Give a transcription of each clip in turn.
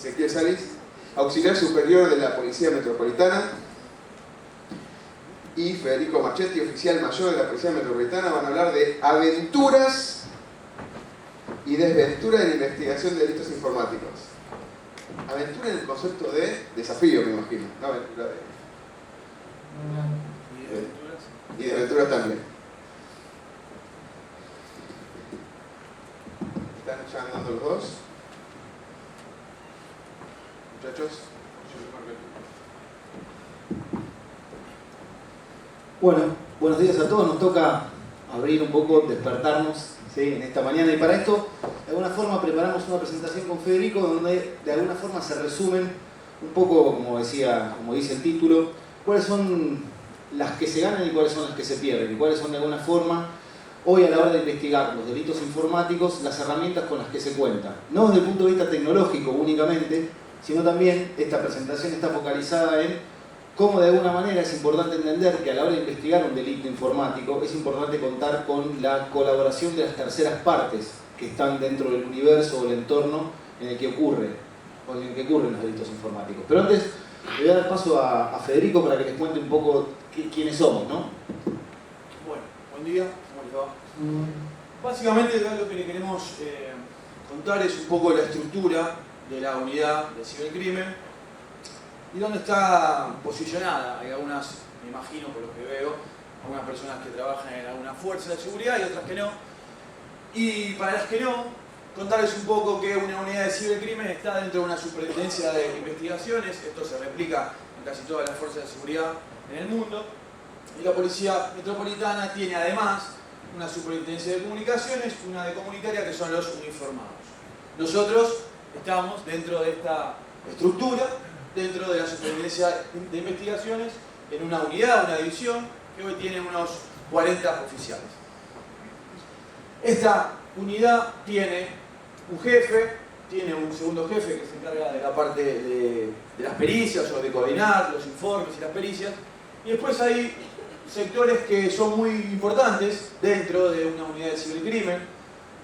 Ezequiel Salis, auxiliar superior de la Policía Metropolitana, y Federico Machetti, oficial mayor de la Policía Metropolitana. Van a hablar de aventuras y desventuras en la investigación de delitos informáticos. Aventura en el concepto de desafío, me imagino. No, aventura de... Y desventuras también. ¿Están ya andando los dos? Muchachos. Bueno, buenos días a todos. Nos toca abrir un poco, despertarnos, ¿sí?, en esta mañana. Y para esto, de alguna forma, preparamos una presentación con Federico donde de alguna forma se resumen un poco, como dice el título, cuáles son las que se ganan y cuáles son las que se pierden. Y cuáles son de alguna forma, hoy a la hora de investigar los delitos informáticos, las herramientas con las que se cuenta. No desde el punto de vista tecnológico únicamente, sino también esta presentación está focalizada en cómo de alguna manera es importante entender que a la hora de investigar un delito informático es importante contar con la colaboración de las terceras partes que están dentro del universo o el entorno en el que ocurren los delitos informáticos. Pero antes le voy a dar paso a Federico para que les cuente un poco quiénes somos, ¿no? Bueno, buen día, ¿cómo les va? Básicamente lo que le queremos contar es un poco la estructura de la unidad de cibercrimen y dónde está posicionada. Hay algunas, me imagino por lo que veo, algunas personas que trabajan en alguna fuerza de seguridad y otras que no. Y para las que no, contarles un poco que una unidad de cibercrimen está dentro de una superintendencia de investigaciones. Esto se replica en casi todas las fuerzas de seguridad en el mundo. Y la Policía Metropolitana tiene además una superintendencia de comunicaciones, una de comunitaria, que son los uniformados. Nosotros estamos dentro de esta estructura, dentro de la superintendencia de investigaciones, en una unidad, una división, que hoy tiene unos 40 oficiales. Esta unidad tiene un jefe, tiene un segundo jefe que se encarga de la parte de las pericias o de coordinar los informes y las pericias, y después hay sectores que son muy importantes dentro de una unidad de cibercrimen,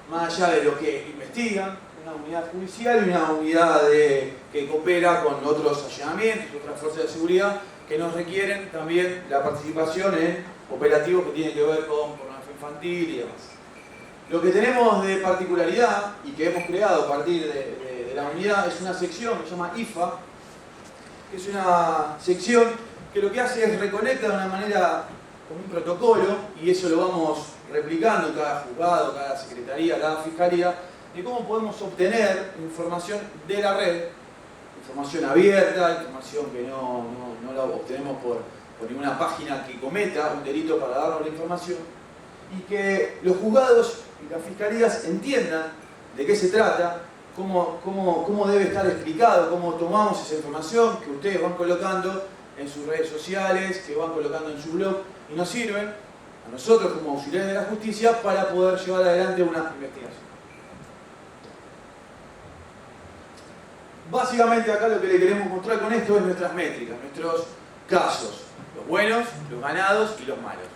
más allá de lo que investigan, una unidad judicial y una unidad que coopera con otros allanamientos, otras fuerzas de seguridad que nos requieren también la participación en operativos que tienen que ver con pornografía infantil y demás. Lo que tenemos de particularidad y que hemos creado a partir de la unidad es una sección que se llama IFA, que es una sección que lo que hace es reconecta de una manera con un protocolo, y eso lo vamos replicando en cada juzgado, cada secretaría, cada fiscalía, de cómo podemos obtener información de la red, información abierta, información que no la obtenemos por ninguna página que cometa un delito para darnos la información, y que los juzgados y las fiscalías entiendan de qué se trata, cómo debe estar explicado, cómo tomamos esa información que ustedes van colocando en sus redes sociales, que van colocando en su blog, y nos sirven a nosotros como auxiliares de la justicia para poder llevar adelante una investigación. Básicamente acá lo que le queremos mostrar con esto es nuestras métricas, nuestros casos, los buenos, los ganados y los malos.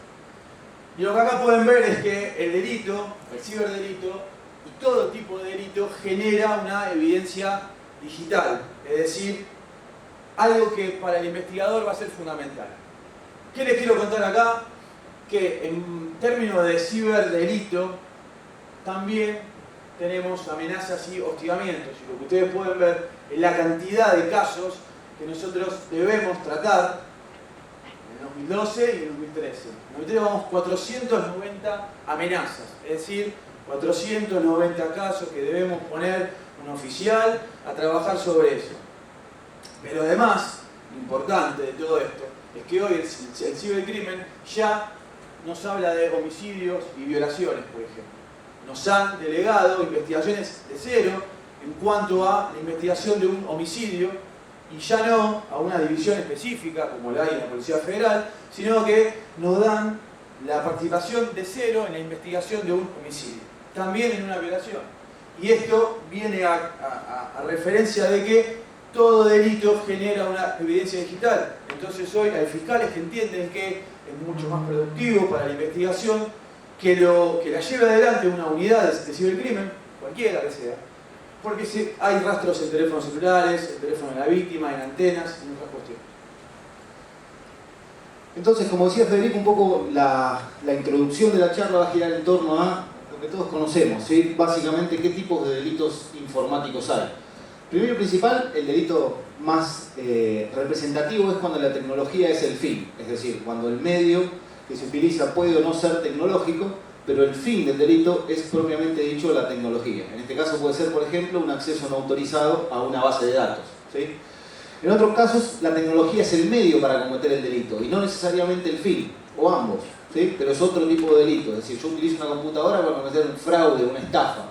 Y lo que acá pueden ver es que el delito, el ciberdelito y todo tipo de delito genera una evidencia digital, es decir, algo que para el investigador va a ser fundamental. ¿Qué les quiero contar acá? Que en términos de ciberdelito también tenemos amenazas y hostigamientos. Y lo que ustedes pueden ver es la cantidad de casos que nosotros debemos tratar en 2012 y en 2013. En 2013 vamos 490 amenazas, es decir, 490 casos que debemos poner un oficial a trabajar sobre eso. Pero además, lo importante de todo esto es que hoy el cibercrimen ya nos habla de homicidios y violaciones, por ejemplo. Nos han delegado investigaciones de cero en cuanto a la investigación de un homicidio, y ya no a una división específica como la hay en la Policía Federal, sino que nos dan la participación de cero en la investigación de un homicidio, también en una violación. Y esto viene a referencia de que todo delito genera una evidencia digital. Entonces hoy hay fiscales que entienden que es mucho más productivo para la investigación que la lleve adelante una unidad de cibercrimen, cualquiera que sea, porque hay rastros en teléfonos celulares, en teléfono de la víctima, en antenas, en otras cuestiones. Entonces, como decía Federico, un poco la introducción de la charla va a girar en torno a lo que todos conocemos, ¿sí? Básicamente, qué tipos de delitos informáticos hay. Primero y principal, el delito más representativo es cuando la tecnología es el fin, es decir, cuando el medio que se utiliza puede o no ser tecnológico, pero el fin del delito es propiamente dicho la tecnología. En este caso puede ser, por ejemplo, un acceso no autorizado a una base de datos, ¿sí? En otros casos, la tecnología es el medio para cometer el delito y no necesariamente el fin, o ambos, ¿sí? Pero es otro tipo de delito. Es decir, yo utilizo una computadora para cometer un fraude, una estafa.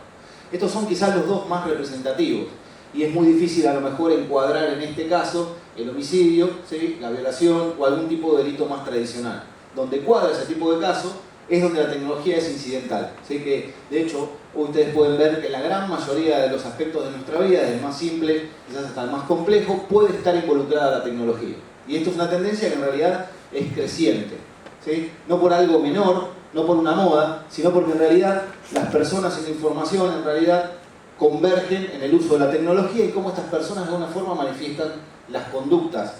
Estos son quizás los dos más representativos y es muy difícil a lo mejor encuadrar en este caso el homicidio, ¿sí? La violación o algún tipo de delito más tradicional. Donde cuadra ese tipo de caso es donde la tecnología es incidental. ¿Sí? Que, de hecho, ustedes pueden ver que la gran mayoría de los aspectos de nuestra vida, desde el más simple quizás hasta el más complejo, puede estar involucrada la tecnología. Y esto es una tendencia que en realidad es creciente, ¿sí? No por algo menor, no por una moda, sino porque en realidad las personas en la información en realidad convergen en el uso de la tecnología y cómo estas personas de alguna forma manifiestan las conductas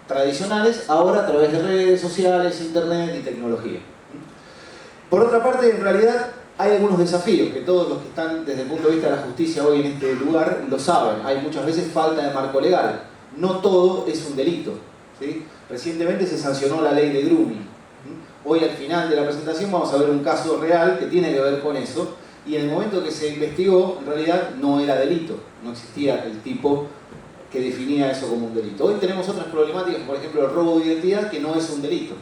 tradicionales ahora a través de redes sociales, internet y tecnología. Por otra parte, en realidad hay algunos desafíos que todos los que están desde el punto de vista de la justicia hoy en este lugar lo saben. Hay muchas veces falta de marco legal. No todo es un delito, ¿sí? Recientemente se sancionó la ley de grooming. Hoy al final de la presentación vamos a ver un caso real que tiene que ver con eso y en el momento que se investigó en realidad no era delito, no existía el tipo que definía eso como un delito. Hoy tenemos otras problemáticas, por ejemplo el robo de identidad, que no es un delito,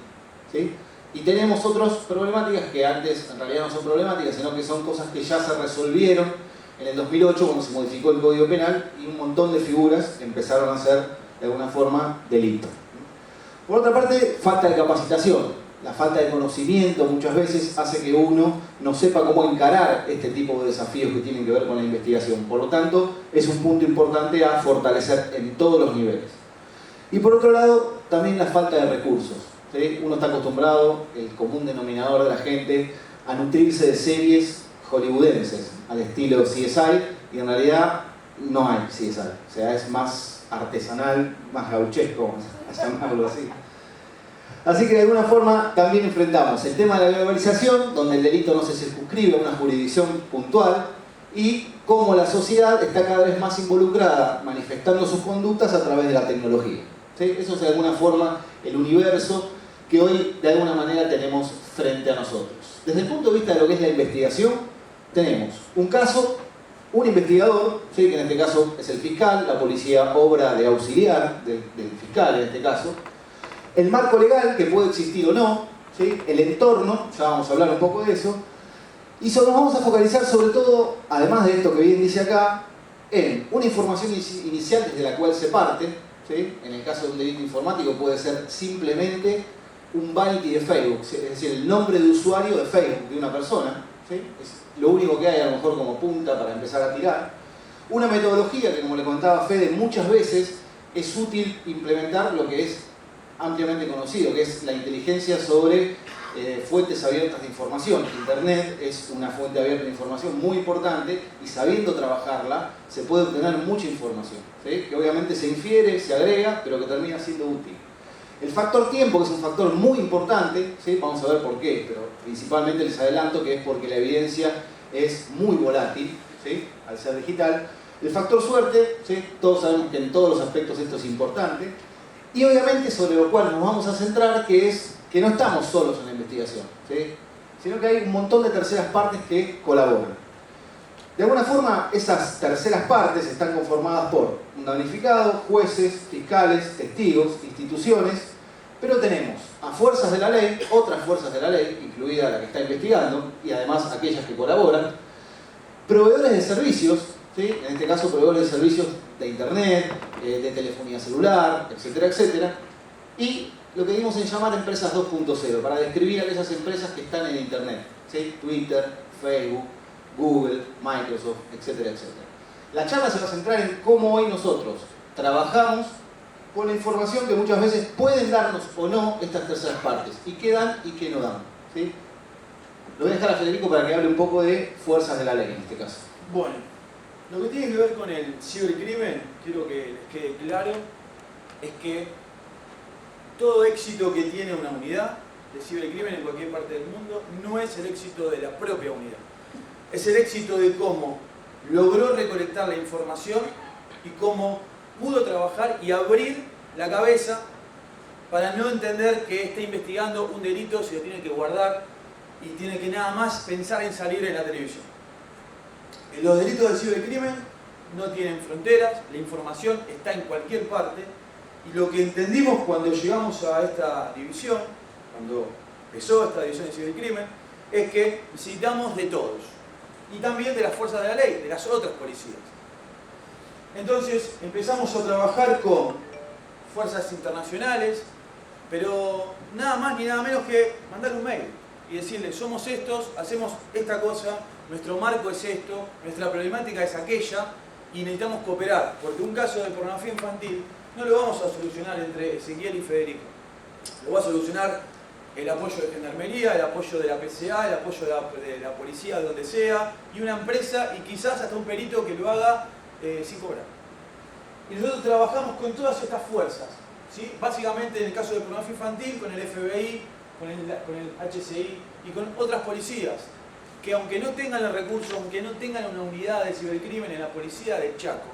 ¿sí? Y tenemos otras problemáticas que antes en realidad no son problemáticas, sino que son cosas que ya se resolvieron en el 2008 cuando se modificó el Código Penal y un montón de figuras empezaron a ser de alguna forma delito. Por otra parte, falta de capacitación. La falta de conocimiento muchas veces hace que uno no sepa cómo encarar este tipo de desafíos que tienen que ver con la investigación. Por lo tanto, es un punto importante a fortalecer en todos los niveles. Y por otro lado, también la falta de recursos, ¿sí? Uno está acostumbrado, el común denominador de la gente, a nutrirse de series hollywoodenses, al estilo CSI, y en realidad no hay CSI. O sea, es más artesanal, más gauchesco, a llamarlo así. Así que de alguna forma también enfrentamos el tema de la globalización, donde el delito no se circunscribe a una jurisdicción puntual, y cómo la sociedad está cada vez más involucrada, manifestando sus conductas a través de la tecnología. ¿Sí? Eso es de alguna forma el universo que hoy de alguna manera tenemos frente a nosotros. Desde el punto de vista de lo que es la investigación, tenemos un caso, un investigador, ¿sí? Que en este caso es el fiscal, la policía obra de auxiliar del fiscal en este caso, el marco legal, que puede existir o no, ¿sí? El entorno, ya vamos a hablar un poco de eso, y nos vamos a focalizar sobre todo, además de esto que bien dice acá, en una información inicial desde la cual se parte, ¿sí? En el caso de un delito informático puede ser simplemente un vanity de Facebook, es decir, el nombre de usuario de Facebook de una persona, ¿sí? Es lo único que hay a lo mejor como punta para empezar a tirar. Una metodología que, como le contaba Fede, muchas veces es útil implementar lo que es ampliamente conocido, que es la inteligencia sobre fuentes abiertas de información. Internet es una fuente abierta de información muy importante y sabiendo trabajarla se puede obtener mucha información, ¿sí? Que obviamente se infiere, se agrega, pero que termina siendo útil. El factor tiempo, que es un factor muy importante, ¿sí? Vamos a ver por qué, pero principalmente les adelanto que es porque la evidencia es muy volátil, ¿sí? Al ser digital. El factor suerte, ¿sí? Todos sabemos que en todos los aspectos esto es importante. Y obviamente sobre lo cual nos vamos a centrar, que es que no estamos solos en la investigación, ¿sí? Sino que hay un montón de terceras partes que colaboran. De alguna forma, esas terceras partes están conformadas por un damnificado, jueces, fiscales, testigos, instituciones, pero tenemos a fuerzas de la ley, otras fuerzas de la ley, incluida la que está investigando, y además aquellas que colaboran, proveedores de servicios, ¿sí? En este caso proveedores de servicios de internet, de telefonía celular, etcétera, etcétera, y lo que dimos en llamar empresas 2.0, para describir a esas empresas que están en internet, ¿sí? Twitter, Facebook, Google, Microsoft, etcétera, etcétera. La charla se va a centrar en cómo hoy nosotros trabajamos con la información que muchas veces pueden darnos o no estas terceras partes, y qué dan y qué no dan, ¿sí? Lo voy a dejar a Federico para que hable un poco de fuerzas de la ley en este caso. Bueno, Lo que tiene que ver con el cibercrimen, quiero que les quede claro, es que todo éxito que tiene una unidad de cibercrimen en cualquier parte del mundo no es el éxito de la propia unidad. Es el éxito de cómo logró recolectar la información y cómo pudo trabajar y abrir la cabeza para no entender que está investigando un delito, se lo tiene que guardar y tiene que nada más pensar en salir en la televisión. Los delitos del cibercrimen no tienen fronteras, la información está en cualquier parte y lo que entendimos cuando llegamos a esta división, cuando empezó esta división de cibercrimen, es que necesitamos de todos y también de las fuerzas de la ley, de las otras policías. Entonces empezamos a trabajar con fuerzas internacionales, pero nada más ni nada menos que mandar un mail y decirle, somos estos, hacemos esta cosa, nuestro marco es esto, nuestra problemática es aquella y necesitamos cooperar, porque un caso de pornografía infantil no lo vamos a solucionar entre Ezequiel y Federico, lo va a solucionar el apoyo de Gendarmería, el apoyo de la PCA, el apoyo de la policía, de donde sea, y una empresa y quizás hasta un perito que lo haga sin cobrar. Y nosotros trabajamos con todas estas fuerzas, ¿sí? Básicamente en el caso de pornografía infantil, con el FBI, con el HCI y con otras policías, que aunque no tengan el recurso, aunque no tengan una unidad de cibercrimen en la policía de Chaco,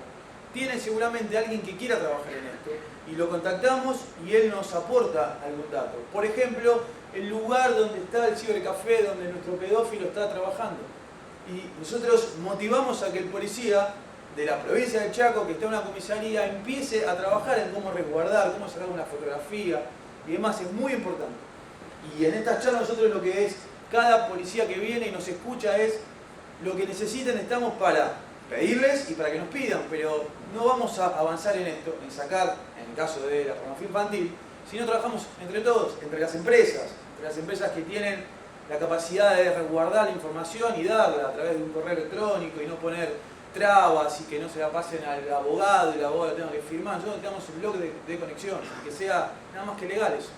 tiene seguramente alguien que quiera trabajar en esto y lo contactamos y él nos aporta algún dato. Por ejemplo, el lugar donde está el cibercafé, donde nuestro pedófilo está trabajando. Y nosotros motivamos a que el policía de la provincia de Chaco, que está en una comisaría, empiece a trabajar en cómo resguardar, cómo sacar una fotografía y demás. Es muy importante. Y en estas charlas nosotros lo que es, cada policía que viene y nos escucha es lo que necesitan, estamos para pedirles y para que nos pidan, pero no vamos a avanzar en esto, en sacar, en el caso de la pornografía infantil, si no trabajamos entre todos, entre las empresas que tienen la capacidad de resguardar la información y darla a través de un correo electrónico y no poner trabas y que no se la pasen al abogado y el abogado tenga que firmar. Nosotros tenemos un blog de conexión, que sea nada más que legal eso.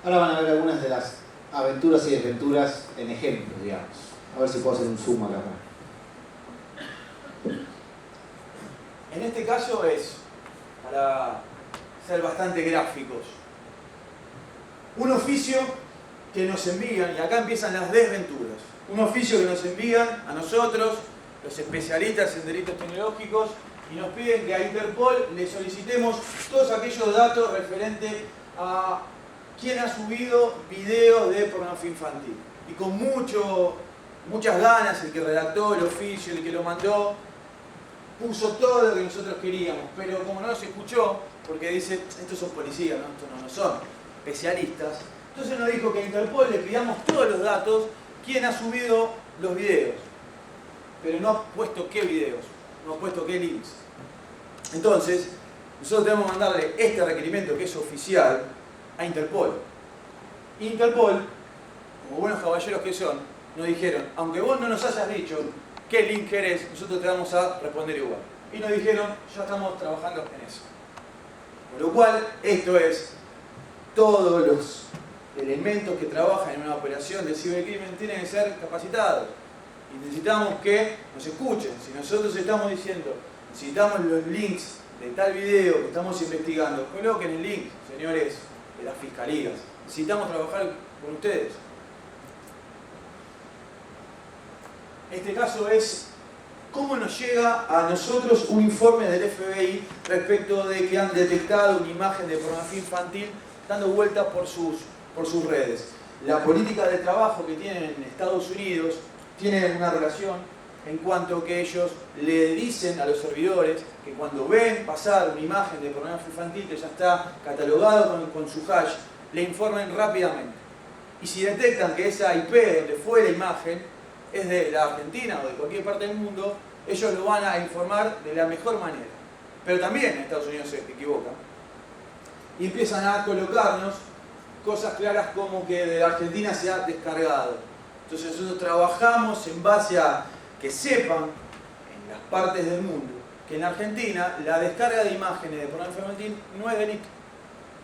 Ahora van a ver algunas de las aventuras y desventuras en ejemplos, digamos. A ver si puedo hacer un zoom acá. En este caso es, para ser bastante gráficos, un oficio que nos envían, y acá empiezan las desventuras, un oficio que nos envían a nosotros, los especialistas en delitos tecnológicos, y nos piden que a Interpol le solicitemos todos aquellos datos referentes a quién ha subido videos de pornografía infantil. Y con muchas ganas, el que redactó el oficio, el que lo mandó, puso todo lo que nosotros queríamos, pero como no nos escuchó, porque dice, estos son policías, ¿no? Estos no son especialistas, entonces nos dijo que a Interpol le pidamos todos los datos, quién ha subido los videos, pero no ha puesto qué videos, no ha puesto qué links. Entonces, nosotros debemos mandarle este requerimiento que es oficial a Interpol. Interpol, como buenos caballeros que son, nos dijeron, aunque vos no nos hayas dicho qué link querés, nosotros te vamos a responder igual. Y nos dijeron, ya estamos trabajando en eso. Con lo cual, esto es, todos los elementos que trabajan en una operación de cibercrimen tienen que ser capacitados. Y necesitamos que nos escuchen. Si nosotros estamos diciendo, necesitamos los links de tal video que estamos investigando, coloquen el link, señores de las fiscalías. Necesitamos trabajar con ustedes. Este caso es cómo nos llega a nosotros un informe del FBI respecto de que han detectado una imagen de pornografía infantil dando vueltas por sus redes. La política de trabajo que tienen en Estados Unidos tiene una relación en cuanto que ellos le dicen a los servidores que cuando ven pasar una imagen de pornografía infantil que ya está catalogado con su hash, le informen rápidamente. Y si detectan que esa IP donde fue la imagen es de la Argentina o de cualquier parte del mundo, ellos lo van a informar de la mejor manera. Pero también en Estados Unidos se equivocan. Y empiezan a colocarnos cosas claras como que de la Argentina se ha descargado. Entonces nosotros trabajamos en base a que sepan en las partes del mundo que en Argentina la descarga de imágenes de pornografía infantil no es delito.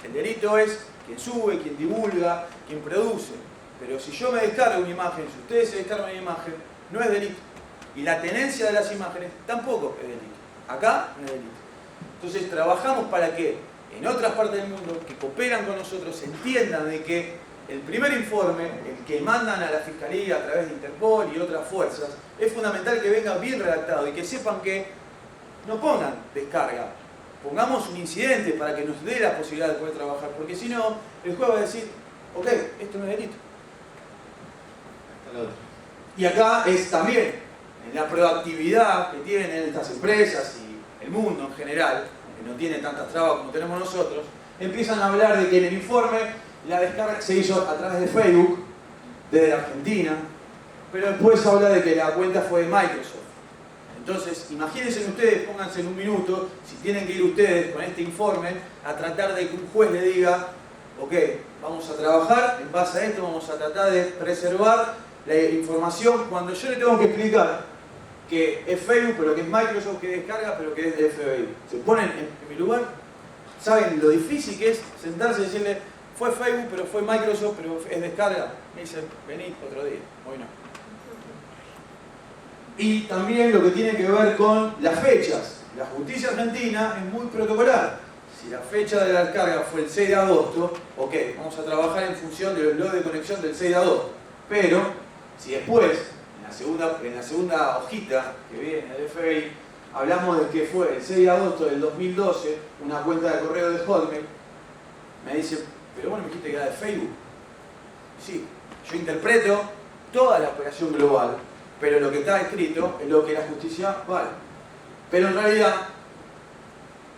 El delito es quien sube, quien divulga, quien produce. Pero si yo me descargo una imagen, si ustedes se descargan una imagen, no es delito. Y la tenencia de las imágenes tampoco es delito. Acá no es delito. Entonces trabajamos para que en otras partes del mundo que cooperan con nosotros entiendan de que el primer informe, el que mandan a la Fiscalía a través de Interpol y otras fuerzas, es fundamental que venga bien redactado y que sepan que no pongan descarga, pongamos un incidente para que nos dé la posibilidad de poder trabajar, porque si no, el juez va a decir, ok, esto no es delito. Y acá es también, en la proactividad que tienen estas empresas y el mundo en general, que no tiene tantas trabas como tenemos nosotros, empiezan a hablar de que en el informe la descarga se hizo a través de Facebook, desde la Argentina, pero después habla de que la cuenta fue de Microsoft. Entonces, imagínense ustedes, pónganse en un minuto, si tienen que ir ustedes con este informe a tratar de que un juez le diga, ok, vamos a trabajar en base a esto, vamos a tratar de preservar la información, cuando yo le tengo que explicar que es Facebook, pero que es Microsoft que descarga, pero que es de FBI. ¿Se ponen en mi lugar? ¿Saben lo difícil que es sentarse y decirle, fue Facebook, pero fue Microsoft, pero es descarga? Me dicen, vení otro día, hoy no. Y también lo que tiene que ver con las fechas. La justicia argentina es muy protocolar. Si la fecha de la descarga fue el 6 de agosto, ok, vamos a trabajar en función de los logs de conexión del 6 de agosto. Pero, si después, en la segunda hojita que viene del FBI, hablamos de que fue el 6 de agosto del 2012, una cuenta de correo de Hotmail, me dice, pero bueno, me dijiste que era de Facebook. Sí, yo interpreto toda la operación global, pero lo que está escrito es lo que la justicia vale. Pero en realidad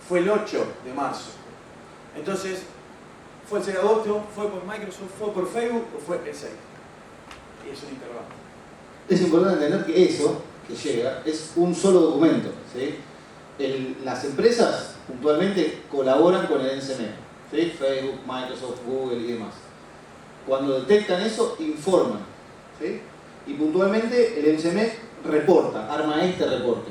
fue el 8 de marzo. Entonces, ¿fue el 6 de agosto? ¿Fue por Microsoft? ¿Fue por Facebook? ¿O fue el 6? Y es un intervalo. Es importante entender que eso que llega es un solo documento, ¿sí? Las empresas puntualmente colaboran con el NCMEC, ¿sí? Facebook, Microsoft, Google y demás. Cuando detectan eso, informan, ¿sí? Y puntualmente el NCMEC reporta, arma este reporte.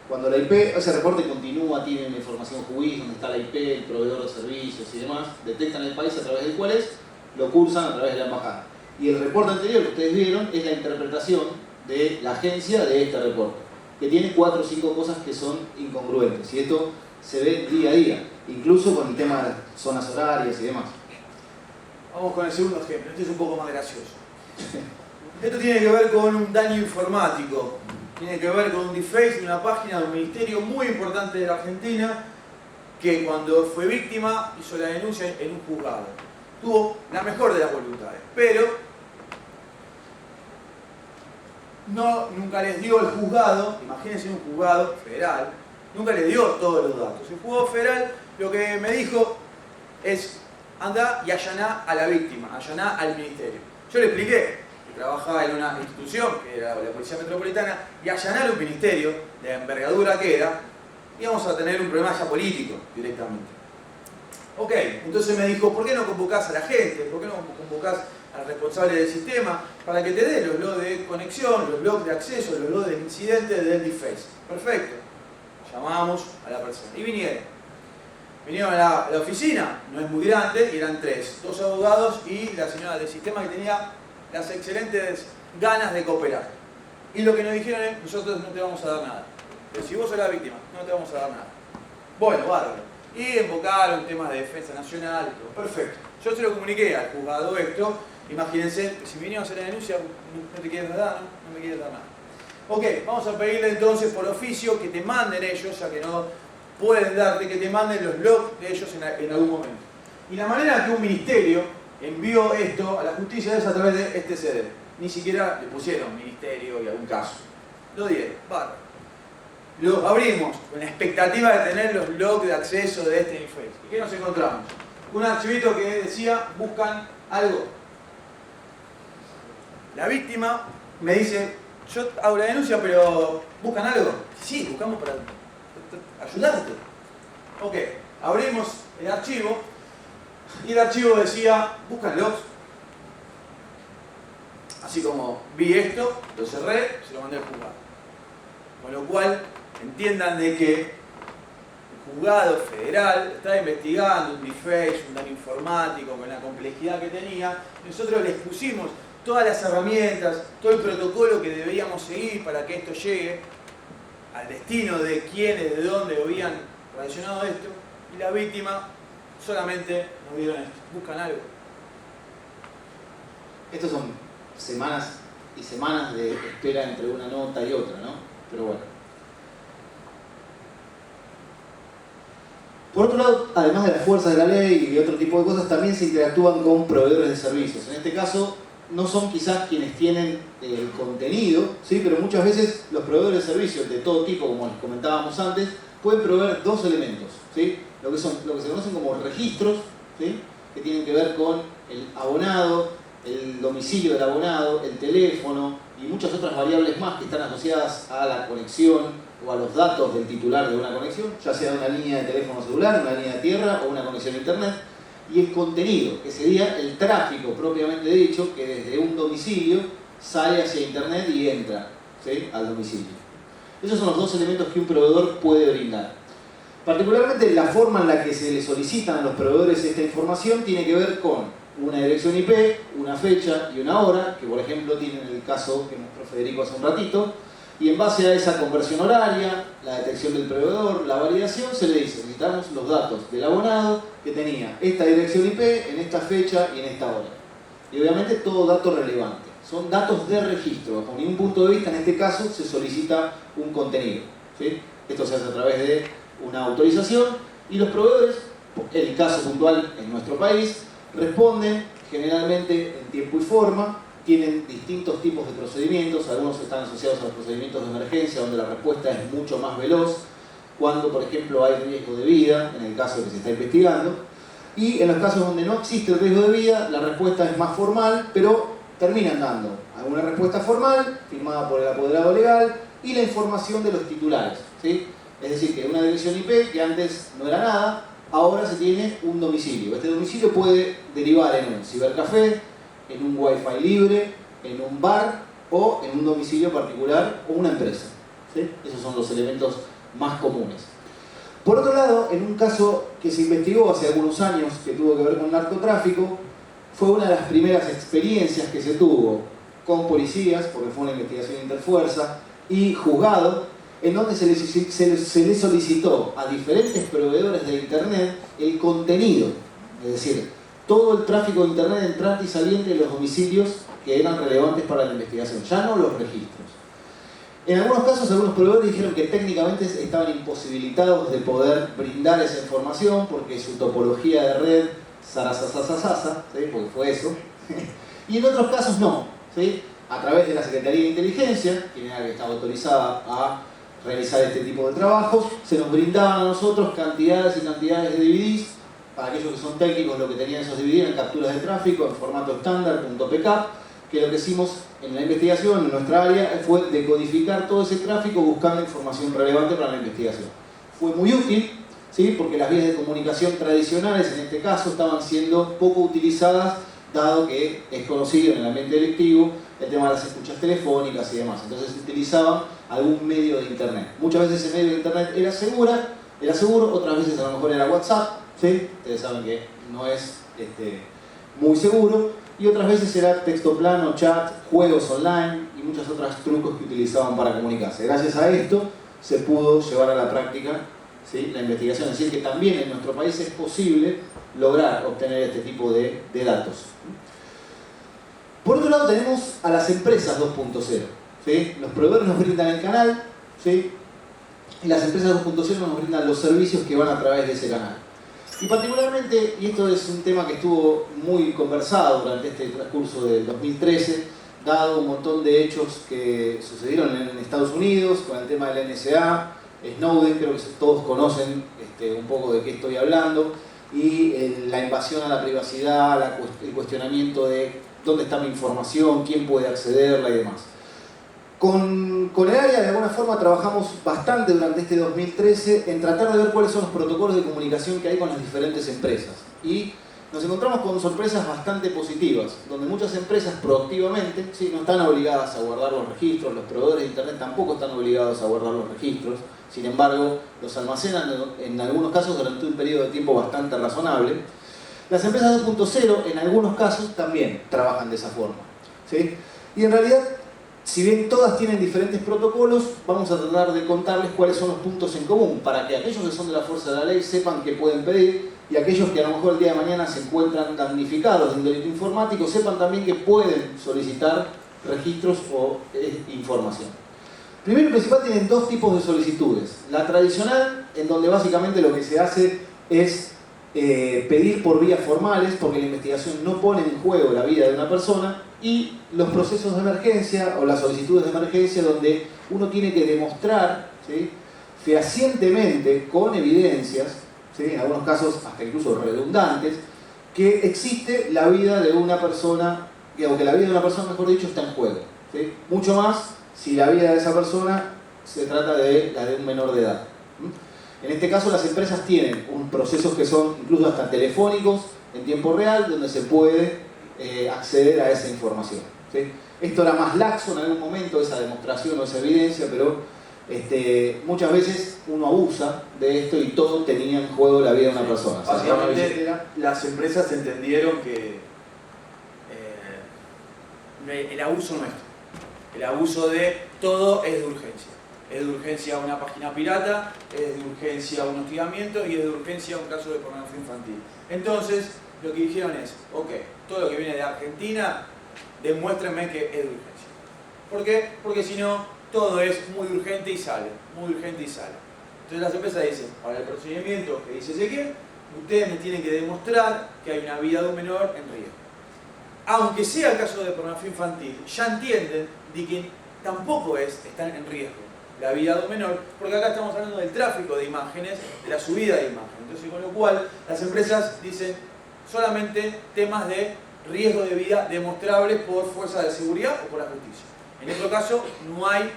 Cuando la IP, ese reporte continúa, tiene la información jurídica, donde está la IP, el proveedor de servicios y demás, detectan el país a través del cual es, lo cursan a través de la embajada. Y el reporte anterior que ustedes vieron es la interpretación de la agencia de este reporte, que tiene 4 o 5 cosas que son incongruentes. Y esto se ve día a día, incluso con el tema de las zonas horarias y demás. Vamos con el segundo ejemplo, este es un poco más gracioso. Esto tiene que ver con un daño informático, tiene que ver con un deface de una página de un ministerio muy importante de la Argentina que cuando fue víctima hizo la denuncia en un juzgado. Tuvo la mejor de las voluntades, pero nunca les dio el juzgado, imagínense un juzgado federal, nunca les dio todos los datos. El juzgado federal lo que me dijo es anda y allaná a la víctima, allaná al ministerio. Yo le expliqué que trabajaba en una institución, que era la Policía Metropolitana, y allanar un ministerio de la envergadura que era, íbamos a tener un problema ya político directamente. Ok, entonces me dijo, ¿por qué no convocás a la gente? ¿Por qué no convocás al responsable del sistema para que te dé los logs de conexión, los logs de acceso, los logs del incidente del deface? Perfecto. Llamamos a la persona y vinieron. Vinieron a la oficina, no es muy grande, y eran 3, 2 abogados y la señora del sistema que tenía las excelentes ganas de cooperar. Y lo que nos dijeron es, nosotros no te vamos a dar nada. Pero si vos sos la vícima, no te vamos a dar nada. Bueno, bárbaro. Y invocaron temas de defensa nacional y todo. Perfecto. Yo se lo comuniqué al juzgado esto. Imagínense, si vinieron a hacer la denuncia, no te quieren dar, no me quieren dar nada. Ok, vamos a pedirle entonces por oficio que te manden ellos, ya que no pueden darte, que te manden los logs de ellos en algún momento. Y la manera que un ministerio envió esto a la justicia es a través de este CD. Ni siquiera le pusieron ministerio y algún caso. Lo dieron, bárbaro. Lo abrimos con la expectativa de tener los logs de acceso de este deface. ¿Y qué nos encontramos? Un archivito que decía, buscan algo. La víctima me dice, yo hago la denuncia, pero ¿buscan algo? Sí, buscamos para ayudarte. Ok, abrimos el archivo y el archivo decía, buscan logs. Así como vi esto, lo cerré, se lo mandé al juzgado. Con lo cual, entiendan de que el juzgado federal estaba investigando un deface, un daño informático con la complejidad que tenía. Nosotros les pusimos todas las herramientas, todo el protocolo que deberíamos seguir para que esto llegue al destino de quienes, de dónde habían relacionado esto, y la víctima solamente no vieron esto, buscan algo. Estos son semanas y semanas de espera entre una nota y otra, ¿no? Pero bueno. Por otro lado, además de las fuerzas de la ley y otro tipo de cosas, también se interactúan con proveedores de servicios. En este caso, no son quizás quienes tienen el contenido, ¿sí? Pero muchas veces los proveedores de servicios de todo tipo, como les comentábamos antes, pueden proveer dos elementos, ¿sí? Lo que se conocen como registros, ¿sí? Que tienen que ver con el abonado, el domicilio del abonado, el teléfono y muchas otras variables más que están asociadas a la conexión o a los datos del titular de una conexión, ya sea una línea de teléfono celular, una línea de tierra o una conexión a internet. Y el contenido, que sería el tráfico propiamente dicho, que desde un domicilio sale hacia internet y entra, ¿sí? Al domicilio. Esos son los dos elementos que un proveedor puede brindar. Particularmente la forma en la que se le solicitan a los proveedores esta información tiene que ver con una dirección IP, una fecha y una hora, que por ejemplo tienen el caso que mostró Federico hace un ratito, y en base a esa conversión horaria, la detección del proveedor, la validación, se le dice, necesitamos los datos del abonado que tenía esta dirección IP en esta fecha y en esta hora. Y obviamente todo dato relevante. Son datos de registro, bajo ningún punto de vista, en este caso se solicita un contenido, ¿sí? Esto se hace a través de una autorización y los proveedores, en el caso puntual en nuestro país, responden generalmente en tiempo y forma, tienen distintos tipos de procedimientos, algunos están asociados a los procedimientos de emergencia, donde la respuesta es mucho más veloz, cuando por ejemplo hay riesgo de vida, en el caso que se está investigando, y en los casos donde no existe el riesgo de vida, la respuesta es más formal, pero terminan dando alguna respuesta formal, firmada por el apoderado legal, y la información de los titulares, ¿sí? Es decir, que una dirección IP, que antes no era nada, ahora se tiene un domicilio. Este domicilio puede derivar en un cibercafé, en un wifi libre, en un bar o en un domicilio particular o una empresa, ¿sí? Esos son los elementos más comunes. Por otro lado, en un caso que se investigó hace algunos años que tuvo que ver con narcotráfico, fue una de las primeras experiencias que se tuvo con policías, porque fue una investigación interfuerza, y juzgado, en donde se le solicitó a diferentes proveedores de internet el contenido, es decir, todo el tráfico de internet entrante y saliente de los domicilios que eran relevantes para la investigación, ya no los registros. En algunos casos, algunos proveedores dijeron que técnicamente estaban imposibilitados de poder brindar esa información porque su topología de red, sarasasasasa, ¿sí? Porque fue eso, y en otros casos no, ¿sí? A través de la Secretaría de Inteligencia, quien era la que estaba autorizada a realizar este tipo de trabajos, se nos brindaban a nosotros cantidades y cantidades de DVDs. Para aquellos que son técnicos, lo que tenían esos DVDs eran capturas de tráfico en formato estándar, .pk, que lo que hicimos en la investigación, en nuestra área, fue decodificar todo ese tráfico buscando información relevante para la investigación. Fue muy útil, ¿sí? Porque las vías de comunicación tradicionales, en este caso, estaban siendo poco utilizadas, dado que es conocido en el ambiente delictivo el tema de las escuchas telefónicas y demás. Entonces se utilizaba algún medio de internet. Muchas veces ese medio de internet era seguro, otras veces a lo mejor era WhatsApp, ¿sí? Ustedes saben que no es muy seguro, y otras veces era texto plano, chat, juegos online y muchos otros trucos que utilizaban para comunicarse. Gracias a esto se pudo llevar a la práctica, ¿sí? La investigación, es decir, que también en nuestro país es posible lograr obtener este tipo de datos. Por otro lado tenemos a las empresas 2.0, ¿sí? Los proveedores nos brindan el canal, ¿sí? Y las empresas 2.0 nos brindan los servicios que van a través de ese canal. Y particularmente, y esto es un tema que estuvo muy conversado durante este transcurso del 2013, dado un montón de hechos que sucedieron en Estados Unidos con el tema del NSA, Snowden, creo que todos conocen un poco de qué estoy hablando, y la invasión a la privacidad, el cuestionamiento de dónde está mi información, quién puede accederla y demás. Con el área, de alguna forma, trabajamos bastante durante este 2013 en tratar de ver cuáles son los protocolos de comunicación que hay con las diferentes empresas. Y nos encontramos con sorpresas bastante positivas, donde muchas empresas proactivamente, ¿sí? No están obligadas a guardar los registros, los proveedores de internet tampoco están obligados a guardar los registros, sin embargo, los almacenan en algunos casos durante un periodo de tiempo bastante razonable. Las empresas 2.0 en algunos casos también trabajan de esa forma. ¿sí? Y en realidad, si bien todas tienen diferentes protocolos, vamos a tratar de contarles cuáles son los puntos en común, para que aquellos que son de la fuerza de la ley sepan que pueden pedir, y aquellos que a lo mejor el día de mañana se encuentran damnificados de un delito informático, sepan también que pueden solicitar registros o información. Primero y principal, tienen dos tipos de solicitudes. La tradicional, en donde básicamente lo que se hace es pedir por vías formales, porque la investigación no pone en juego la vida de una persona, y los procesos de emergencia o las solicitudes de emergencia, donde uno tiene que demostrar, ¿sí?, fehacientemente, con evidencias, ¿sí?, en algunos casos hasta incluso redundantes, que existe la vida de una persona, o que la vida de una persona, mejor dicho, está en juego, ¿sí? Mucho más si la vida de esa persona se trata de la de un menor de edad. En este caso, las empresas tienen procesos que son incluso hasta telefónicos, en tiempo real, donde se puede acceder a esa información, ¿sí? Esto era más laxo en algún momento, esa demostración o esa evidencia, pero muchas veces uno abusa de esto y todo tenía en juego la vida de una persona. Básicamente, las empresas entendieron que el abuso nuestro, el abuso de todo es de urgencia. Es de urgencia una página pirata, es de urgencia un hostigamiento y es de urgencia un caso de pornografía infantil. Entonces, lo que dijeron es, ok, todo lo que viene de Argentina, demuéstrenme que es de urgencia. ¿Por qué? Porque si no, todo es muy urgente y sale, muy urgente y sale. Entonces las empresas dicen, para el procedimiento que dice Ezequiel, ustedes me tienen que demostrar que hay una vida de un menor en riesgo. Aunque sea el caso de pornografía infantil, ya entienden de que tampoco están en riesgo la vida de un menor, porque acá estamos hablando del tráfico de imágenes, de la subida de imágenes. Entonces, con lo cual, las empresas dicen solamente temas de riesgo de vida demostrables por fuerza de seguridad o por la justicia. En otro caso, no hay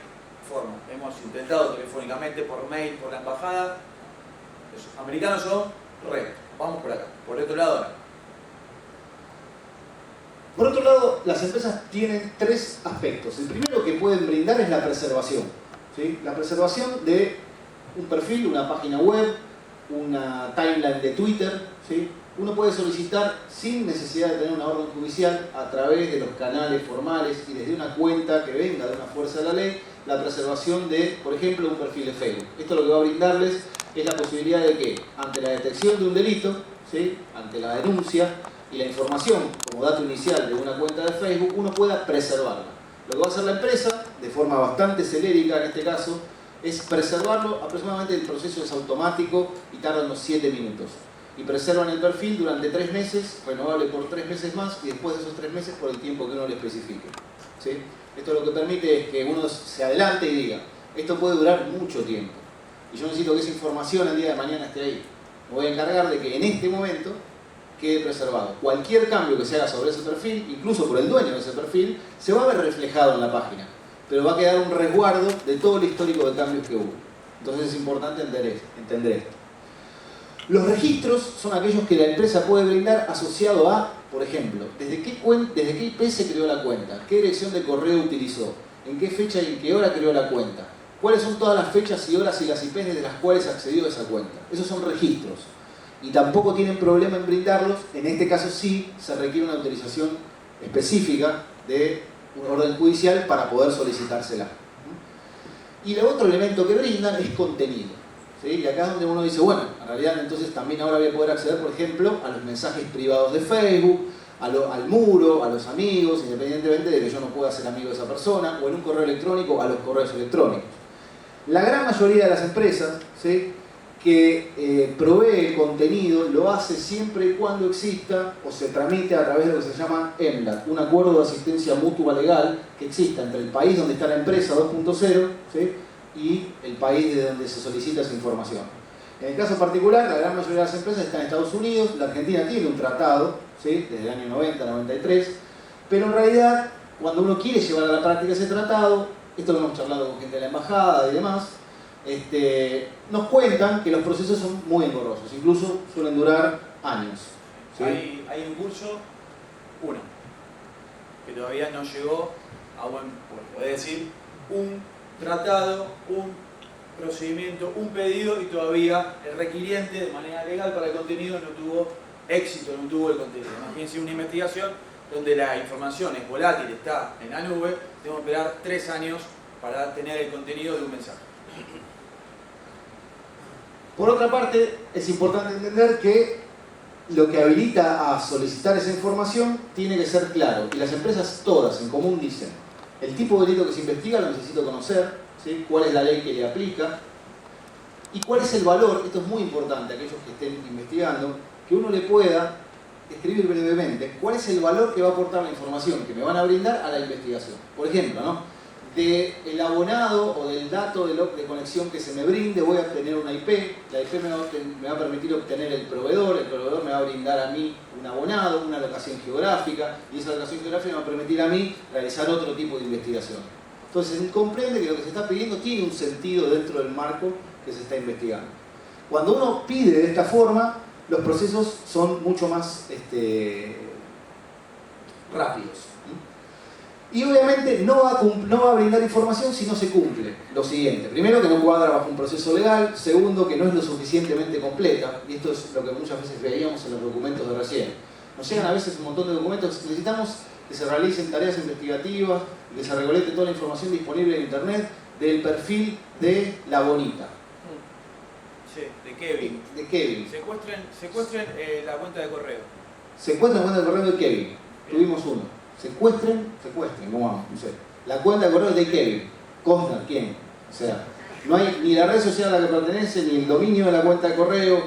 forma. Hemos intentado telefónicamente, por mail, por la embajada. Los americanos son rectos. Vamos por acá. Por otro lado, ahora. Por otro lado, las empresas tienen tres aspectos. El primero que pueden brindar es la preservación, ¿sí? La preservación de un perfil, una página web, una timeline de Twitter, ¿sí? Uno puede solicitar sin necesidad de tener una orden judicial a través de los canales formales y desde una cuenta que venga de una fuerza de la ley, la preservación de, por ejemplo, un perfil de Facebook. Esto lo que va a brindarles es la posibilidad de que, ante la detección de un delito, ¿sí?, ante la denuncia y la información como dato inicial de una cuenta de Facebook, uno pueda preservarla. Lo que va a hacer la empresa, de forma bastante celérica en este caso, es preservarlo. Aproximadamente el proceso es automático y tarda unos 7 minutos. Y preservan el perfil durante 3 meses, renovable por 3 meses más, y después de esos 3 meses por el tiempo que uno le especifique, ¿sí? Esto lo que permite es que uno se adelante y diga, esto puede durar mucho tiempo, y yo necesito que esa información el día de mañana esté ahí. Me voy a encargar de que en este momento quede preservado. Cualquier cambio que se haga sobre ese perfil, incluso por el dueño de ese perfil, se va a ver reflejado en la página, pero va a quedar un resguardo de todo el histórico de cambios que hubo. Entonces es importante entender esto. Los registros son aquellos que la empresa puede brindar asociado a, por ejemplo, desde qué IP se creó la cuenta, qué dirección de correo utilizó, en qué fecha y en qué hora creó la cuenta, cuáles son todas las fechas y horas y las IPs desde las cuales accedió a esa cuenta. Esos son registros. Y tampoco tienen problema en brindarlos. En este caso sí se requiere una autorización específica de un orden judicial para poder solicitársela. Y el otro elemento que brindan es contenido, ¿sí? Y acá es donde uno dice, bueno, en realidad entonces también ahora voy a poder acceder, por ejemplo, a los mensajes privados de Facebook, al muro, a los amigos, independientemente de que yo no pueda ser amigo de esa persona, o en un correo electrónico, a los correos electrónicos. La gran mayoría de las empresas, ¿sí?, que provee contenido lo hace siempre y cuando exista o se tramite a través de lo que se llama EMLAT, un acuerdo de asistencia mutua legal que exista entre el país donde está la empresa 2.0, ¿sí?, y el país de donde se solicita esa información. En el caso particular, la gran mayoría de las empresas están en Estados Unidos. La Argentina tiene un tratado, ¿sí?, desde el año 90, 93, pero en realidad cuando uno quiere llevar a la práctica ese tratado, esto lo hemos charlado con gente de la embajada y demás, nos cuentan que los procesos son muy engorrosos, incluso suelen durar años, ¿sí? Hay un curso, uno, que todavía no llegó a buen puerto, es decir, un tratado, un procedimiento, un pedido, y todavía el requiriente de manera legal para el contenido no tuvo éxito, no tuvo el contenido. Imagínense una investigación donde la información es volátil, está en la nube, tengo que esperar 3 años para tener el contenido de un mensaje. Por otra parte, es importante entender que lo que habilita a solicitar esa información tiene que ser claro. Y las empresas todas en común dicen, el tipo de delito que se investiga lo necesito conocer, ¿sí? Cuál es la ley que le aplica y cuál es el valor, esto es muy importante a aquellos que estén investigando, que uno le pueda escribir brevemente cuál es el valor que va a aportar la información que me van a brindar a la investigación. Por ejemplo, ¿no? Del abonado o del dato de conexión que se me brinde voy a obtener una IP, la IP me va a permitir obtener el proveedor me va a brindar a mí un abonado, una locación geográfica, y esa locación geográfica me va a permitir a mí realizar otro tipo de investigación. Entonces, él comprende que lo que se está pidiendo tiene un sentido dentro del marco que se está investigando. Cuando uno pide de esta forma, los procesos son mucho más rápidos. Y obviamente no va a brindar información si no se cumple lo siguiente. Primero, que no cuadra bajo un proceso legal. Segundo, que no es lo suficientemente completa. Y esto es lo que muchas veces veíamos en los documentos de recién. Nos llegan a veces un montón de documentos. Necesitamos que se realicen tareas investigativas, que se recolecte toda la información disponible en Internet del perfil de la bonita. Sí, de Kevin. De Kevin. Secuestren la cuenta de correo. Secuestren la cuenta de correo de Kevin. Tuvimos uno. Secuestren, ¿cómo vamos? No sé. La cuenta de correo es de Kevin. Costner, ¿quién? O sea, no hay ni la red social a la que pertenece, ni el dominio de la cuenta de correo,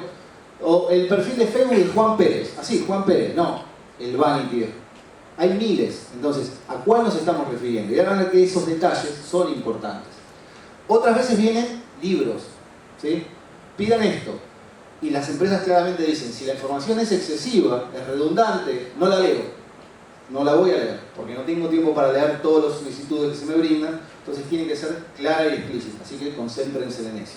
o el perfil de Facebook de Juan Pérez. Así, Juan Pérez, no, el Vanity. Hay miles. Entonces, ¿a cuál nos estamos refiriendo? Y ahora que esos detalles son importantes. Otras veces vienen libros, ¿sí? Pidan esto. Y las empresas claramente dicen, si la información es excesiva, es redundante, no la leo. No la voy a leer, porque no tengo tiempo para leer todas las solicitudes que se me brindan, entonces tiene que ser clara y explícita, así que concéntrense en eso.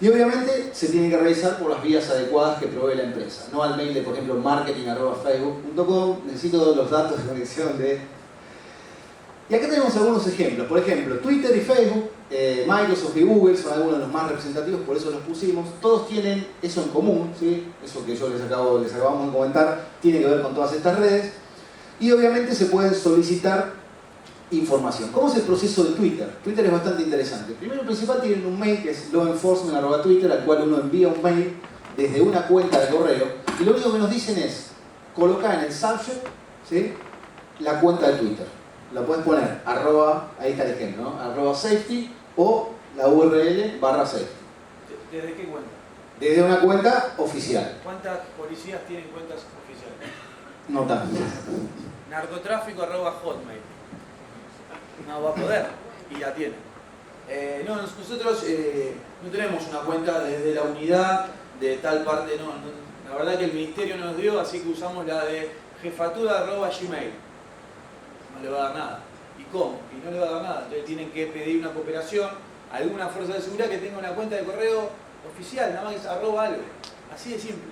Y obviamente se tiene que realizar por las vías adecuadas que provee la empresa, no al mail de, por ejemplo, marketing@facebook.com, necesito los datos de conexión de... Y acá tenemos algunos ejemplos, por ejemplo, Twitter y Facebook, Microsoft y Google son algunos de los más representativos, por eso los pusimos, todos tienen eso en común, ¿sí? Eso que yo les acabamos de comentar, tiene que ver con todas estas redes. Y obviamente se puede solicitar información. ¿Cómo es el proceso de Twitter? Twitter es bastante interesante. Primero y principal tienen un mail que es lawenforcement@twitter, al cual uno envía un mail desde una cuenta de correo. Y lo único que nos dicen es colocar en el subject, ¿sí?, la cuenta de Twitter. La puedes poner ahí está el ejemplo, ¿no? @safety o la URL /safety. ¿Desde qué cuenta? Desde una cuenta oficial. ¿Cuántas policías tienen cuentas oficiales? No tanto. Narcotráfico@hotmail. No va a poder, y la tiene. Nosotros no tenemos una cuenta desde la unidad de tal parte, no. La verdad que el ministerio nos dio, así que usamos la de jefatura@gmail. No le va a dar nada. ¿Y cómo? Y no le va a dar nada. Entonces tienen que pedir una cooperación a alguna fuerza de seguridad que tenga una cuenta de correo oficial, nada más que es @ algo. Así de simple.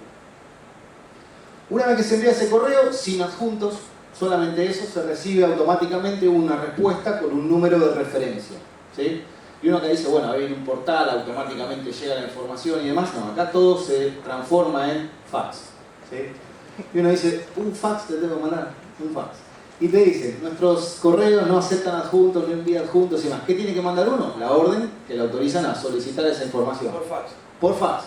Una vez que se envía ese correo, sin adjuntos, solamente eso, se recibe automáticamente una respuesta con un número de referencia, ¿sí? Y uno que dice, bueno, ahí en un portal automáticamente llega la información y demás, no, acá todo se transforma en fax, ¿sí? Y uno dice, un fax te tengo que mandar, un fax. Y te dice, nuestros correos no aceptan adjuntos, no envían adjuntos y demás. ¿Qué tiene que mandar uno? La orden que le autorizan a solicitar esa información. Por fax. Por fax.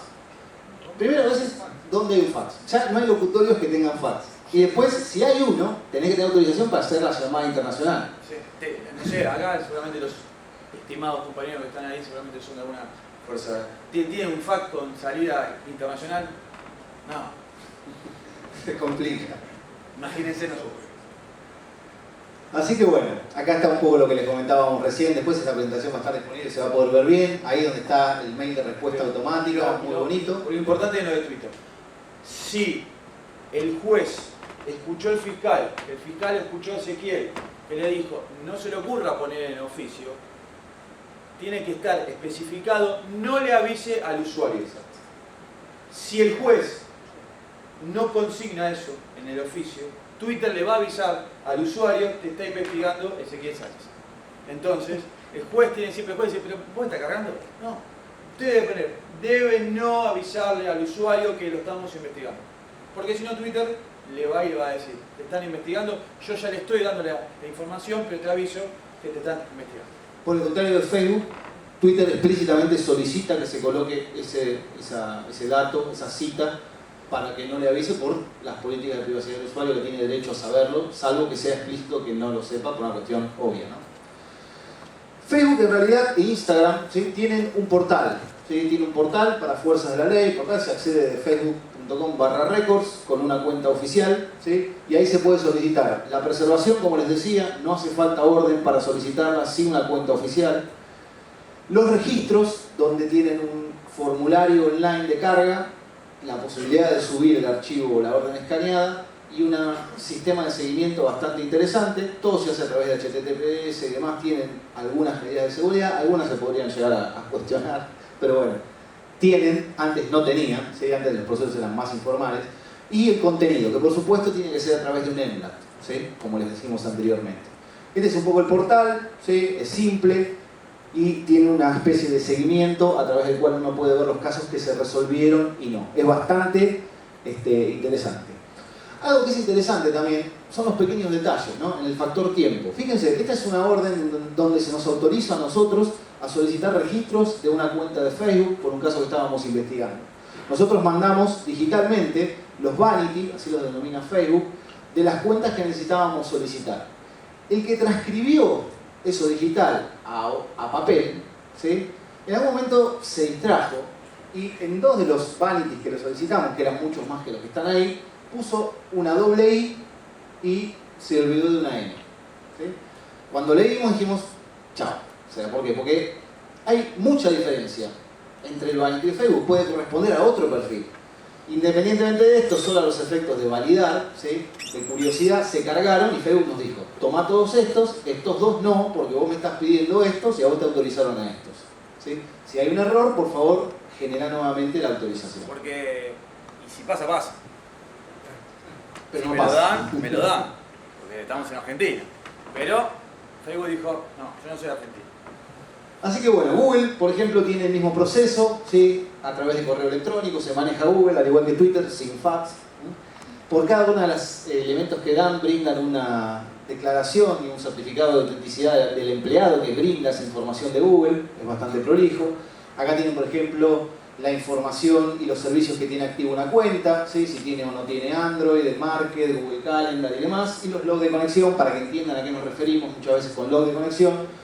Primero, a veces, ¿dónde hay un fax? Ya no hay locutorios que tengan fax. Y después, si hay uno, tenés que tener autorización para hacer la llamada internacional. Sí, no sé, acá seguramente los estimados compañeros que están ahí seguramente son de alguna fuerza. ¿Tienen un fax con salida internacional? No. Se complica. Imagínense nosotros. Así que bueno, acá está un poco lo que les comentábamos recién. Después esta presentación va a estar disponible, se va a poder ver bien. Ahí donde está el mail de respuesta automática, muy bonito. Lo importante es lo de Twitter. Si el juez escuchó al fiscal, el fiscal escuchó a Ezequiel, que le dijo, no se le ocurra poner en oficio, tiene que estar especificado, no le avise al usuario. Si el juez no consigna eso en el oficio, Twitter le va a avisar al usuario que está investigando Ezequiel Sánchez. Entonces, el juez tiene siempre, el juez dice, ¿pero vos estás cargando? No. Usted debe poner, debe no avisarle al usuario que lo estamos investigando. Porque si no, Twitter le va a ir y va a decir, te están investigando, yo ya le estoy dando la información, pero te aviso que te están investigando. Por el contrario de Facebook, Twitter explícitamente solicita que se coloque ese dato, esa cita, para que no le avise por las políticas de privacidad del usuario, que tiene derecho a saberlo, salvo que sea explícito que no lo sepa por una cuestión obvia, ¿no? Facebook en realidad e Instagram, ¿sí?, tienen un portal, ¿sí? Tiene un portal para fuerzas de la ley. El portal se accede de facebook.com/records con una cuenta oficial, ¿sí? Y ahí se puede solicitar la preservación, como les decía, no hace falta orden para solicitarla sin una cuenta oficial. Los registros, donde tienen un formulario online de carga, la posibilidad de subir el archivo o la orden escaneada y un sistema de seguimiento bastante interesante. Todo se hace a través de HTTPS y demás. Tienen algunas medidas de seguridad, algunas se podrían llegar a cuestionar, pero bueno, tienen, antes no tenían, ¿sí? Antes los procesos eran más informales. Y el contenido, que por supuesto tiene que ser a través de un ENLAT, ¿sí?, como les decimos anteriormente. Este es un poco el portal, ¿sí? Es simple y tiene una especie de seguimiento a través del cual uno puede ver los casos que se resolvieron y no. Es bastante interesante. Algo que es interesante también son los pequeños detalles, ¿no?, en el factor tiempo. Fíjense, esta es una orden donde se nos autoriza a nosotros a solicitar registros de una cuenta de Facebook por un caso que estábamos investigando. Nosotros mandamos digitalmente los vanity, así los denomina Facebook, de las cuentas que necesitábamos solicitar. El que transcribió eso digital a papel, ¿sí?, en algún momento se distrajo y en dos de los vanities que le solicitamos, que eran muchos más que los que están ahí, puso una doble I y se olvidó de una N, ¿sí? Cuando leímos dijimos, chao. O sea, ¿por qué? Porque hay mucha diferencia entre el vanity de Facebook, puede corresponder a otro perfil. Independientemente de esto, solo a los efectos de validar, ¿sí?, de curiosidad, se cargaron y Facebook nos dijo, toma todos estos dos no, porque vos me estás pidiendo estos y a vos te autorizaron a estos, ¿sí? Si hay un error, por favor, genera nuevamente la autorización. Porque, y si pasa, pasa. Pero si no me pasa. lo dan, me lo dan, porque estamos en Argentina. Pero Facebook dijo, no, yo no soy argentino. Así que bueno, Google, por ejemplo, tiene el mismo proceso, ¿sí?, a través de correo electrónico, se maneja Google, al igual que Twitter, sin fax. Por cada uno de los elementos que dan, brindan una declaración y un certificado de autenticidad del empleado que brinda esa información de Google, es bastante prolijo. Acá tienen, por ejemplo, la información y los servicios que tiene activa una cuenta, ¿sí?, si tiene o no tiene Android, el Market, Google Calendar y demás, y los logs de conexión para que entiendan a qué nos referimos, muchas veces con log de conexión.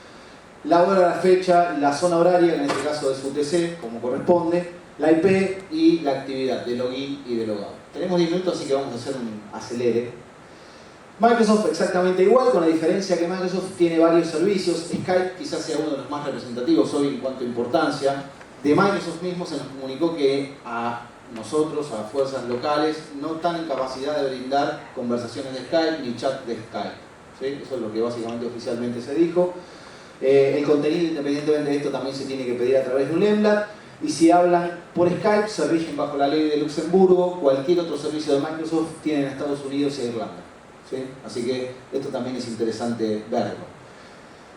La hora, la fecha, la zona horaria, en este caso es UTC, como corresponde, la IP y la actividad de login y de logout. Tenemos 10 minutos, así que vamos a hacer un acelere. Microsoft exactamente igual, con la diferencia que Microsoft tiene varios servicios. Skype quizás sea uno de los más representativos hoy en cuanto a importancia. De Microsoft mismo se nos comunicó que a nosotros, a fuerzas locales, no están en capacidad de brindar conversaciones de Skype ni chat de Skype, ¿sí? Eso es lo que básicamente oficialmente se dijo. El contenido, independientemente de esto, también se tiene que pedir a través de un ENLAT. Y si hablan por Skype, se rigen bajo la ley de Luxemburgo. Cualquier otro servicio de Microsoft tiene en Estados Unidos y Irlanda, ¿sí? Así que esto también es interesante verlo.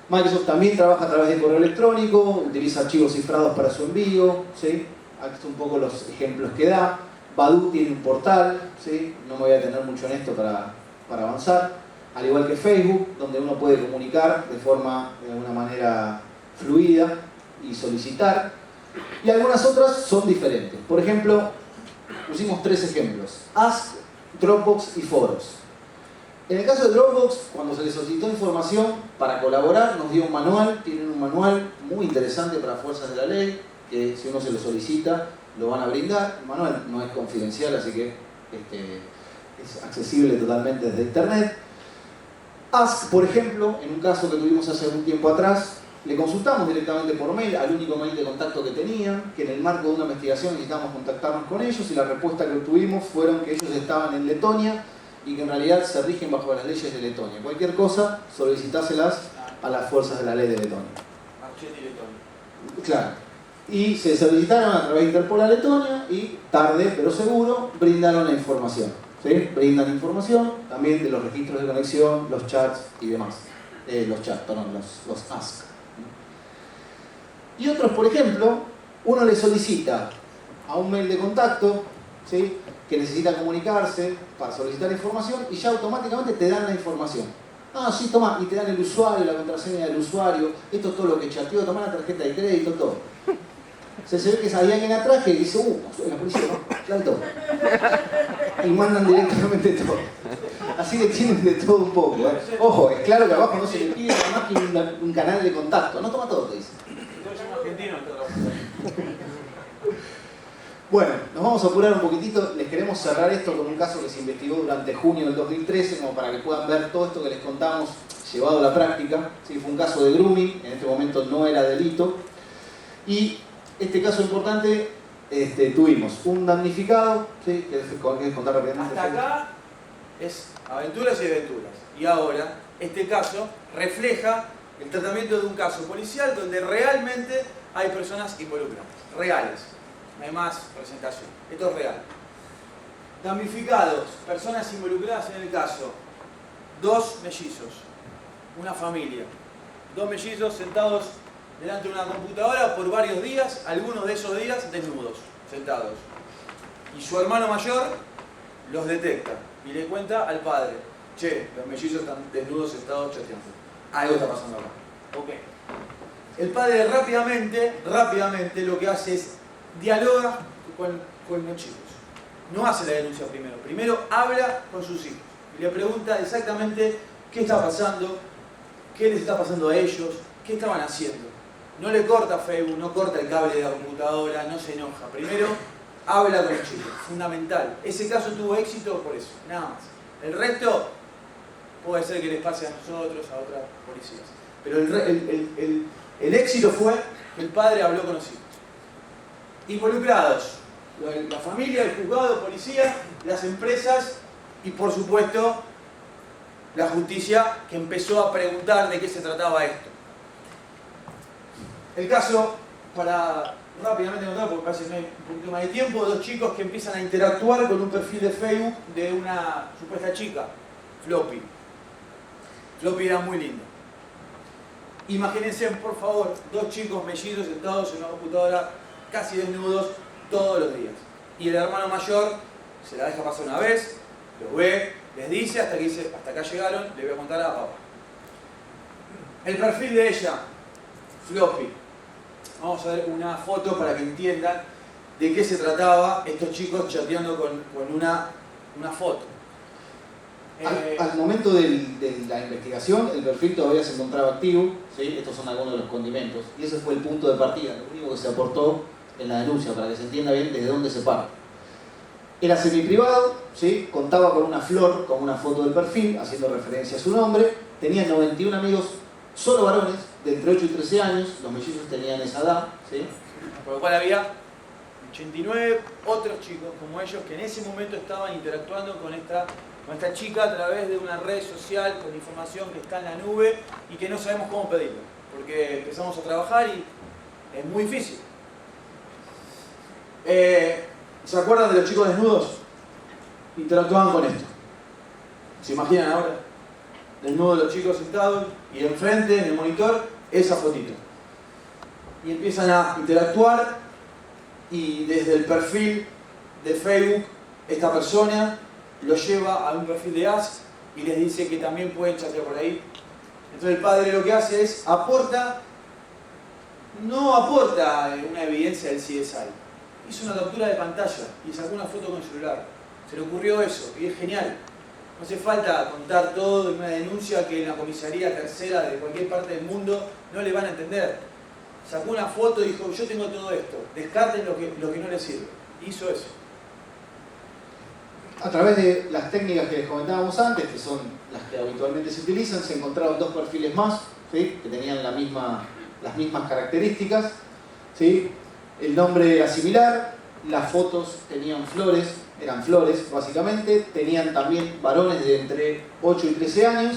Microsoft también trabaja a través de correo electrónico, utiliza archivos cifrados para su envío, ¿sí? Aquí están un poco los ejemplos que da. Badoo tiene un portal, ¿sí? No me voy a detener mucho en esto para avanzar. Al igual que Facebook, donde uno puede comunicar de forma, de alguna manera, fluida y solicitar. Y algunas otras son diferentes. Por ejemplo, pusimos 3 ejemplos: Ask, Dropbox y Foros. En el caso de Dropbox, cuando se le solicitó información para colaborar, nos dio un manual. Tienen un manual muy interesante para fuerzas de la ley, que si uno se lo solicita, lo van a brindar. El manual no es confidencial, así que es accesible totalmente desde internet. Ask, por ejemplo, en un caso que tuvimos hace algún tiempo atrás, le consultamos directamente por mail al único mail de contacto que tenían, que en el marco de una investigación necesitábamos contactarnos con ellos, y la respuesta que obtuvimos fueron que ellos estaban en Letonia y que en realidad se rigen bajo las leyes de Letonia. Cualquier cosa, solicitáselas a las fuerzas de la ley de Letonia. Claro. Y se solicitaron a través de Interpol a Letonia y, tarde pero seguro, brindaron la información. ¿Sí? Brindan información también de los registros de conexión, los chats y demás. Los ask. Y otros, por ejemplo, uno le solicita a un mail de contacto ¿sí? Que necesita comunicarse para solicitar información y ya automáticamente te dan la información. Ah, sí, toma, y te dan el usuario, la contraseña del usuario, esto es todo lo que chateó, toma la tarjeta de crédito, todo. Se ve que hay alguien atrás que dice, soy la policía, ¿no? Claro, todo. Y mandan directamente todo. Así que tienen de todo un poco. Ojo, es claro que abajo no se le pide nada más que un canal de contacto. No toma todo, te dice. Entonces somos argentinos, Bueno, nos vamos a apurar un poquitito. Les queremos cerrar esto con un caso que se investigó durante junio del 2013, como para que puedan ver todo esto que les contamos llevado a la práctica. ¿Sí? Fue un caso de grooming, en este momento no era delito. Y este caso importante, tuvimos un damnificado, ¿sí? ¿Querés contar rápidamente? Hasta acá es aventuras y aventuras. Y ahora, este caso refleja el tratamiento de un caso policial donde realmente hay personas involucradas, reales. No hay más presentación. Esto es real. Damnificados, personas involucradas en el caso. 2 mellizos, una familia. 2 mellizos sentados delante de una computadora por varios días, algunos de esos días desnudos, sentados. Y su hermano mayor los detecta y le cuenta al padre: che, los mellizos están desnudos, sentados chateando. Algo está pasando acá. Ok. El padre rápidamente lo que hace es dialoga con los chicos. No hace la denuncia primero. Primero habla con sus hijos y le pregunta exactamente qué está pasando, qué les está pasando a ellos, qué estaban haciendo. No le corta Facebook, no corta el cable de la computadora, no se enoja. Primero habla con los chicos, fundamental. Ese caso tuvo éxito por eso, nada más. El resto puede ser que les pase a nosotros, a otras policías. Pero el éxito fue que el padre habló con los hijos. Involucrados, la familia, el juzgado, policía, las empresas y por supuesto la justicia, que empezó a preguntar de qué se trataba esto. El caso, para rápidamente contar, porque parece que no hay un poquito más de tiempo, 2 chicos que empiezan a interactuar con un perfil de Facebook de una supuesta chica, Floppy. Floppy era muy lindo. Imagínense, por favor, 2 chicos mellizos sentados en una computadora casi desnudos todos los días. Y el hermano mayor se la deja pasar una vez, los ve, les dice, hasta que dice, hasta acá llegaron, le voy a contar a papá. El perfil de ella, Floppy. Vamos a ver una foto para que entiendan de qué se trataba estos chicos chateando con una foto. Al momento de la investigación, el perfil todavía se encontraba activo, ¿sí? Estos son algunos de los condimentos, y ese fue el punto de partida, lo único que se aportó en la denuncia, para que se entienda bien desde dónde se parte. Era semiprivado, ¿sí? Contaba con una flor, con una foto del perfil, haciendo referencia a su nombre, tenía 91 amigos, solo varones, de entre 8 y 13 años, los mellizos tenían esa edad, ¿sí? Por lo cual había 89 otros chicos como ellos que en ese momento estaban interactuando con esta chica a través de una red social con información que está en la nube y que no sabemos cómo pedirla, porque empezamos a trabajar y es muy difícil. ¿Se acuerdan de los chicos desnudos? Interactuaban con esto. ¿Se imaginan ahora? Desnudos los chicos sentados y enfrente, en el monitor, esa fotito. Y empiezan a interactuar y desde el perfil de Facebook esta persona lo lleva a un perfil de Ask y les dice que también pueden chatear por ahí. Entonces el padre lo que hace es no aporta una evidencia del CSI. Hizo una captura de pantalla y sacó una foto con el celular. Se le ocurrió eso y es genial. No hace falta contar todo en una denuncia que en la comisaría tercera de cualquier parte del mundo no le van a entender. Sacó una foto y dijo, yo tengo todo esto, descarten lo que no les sirve. Hizo eso. A través de las técnicas que les comentábamos antes, que son las que habitualmente se utilizan, se encontraron 2 perfiles más, ¿sí? Que tenían las mismas características, ¿sí? El nombre era similar, las fotos tenían flores, eran flores básicamente, tenían también varones de entre 8 y 13 años,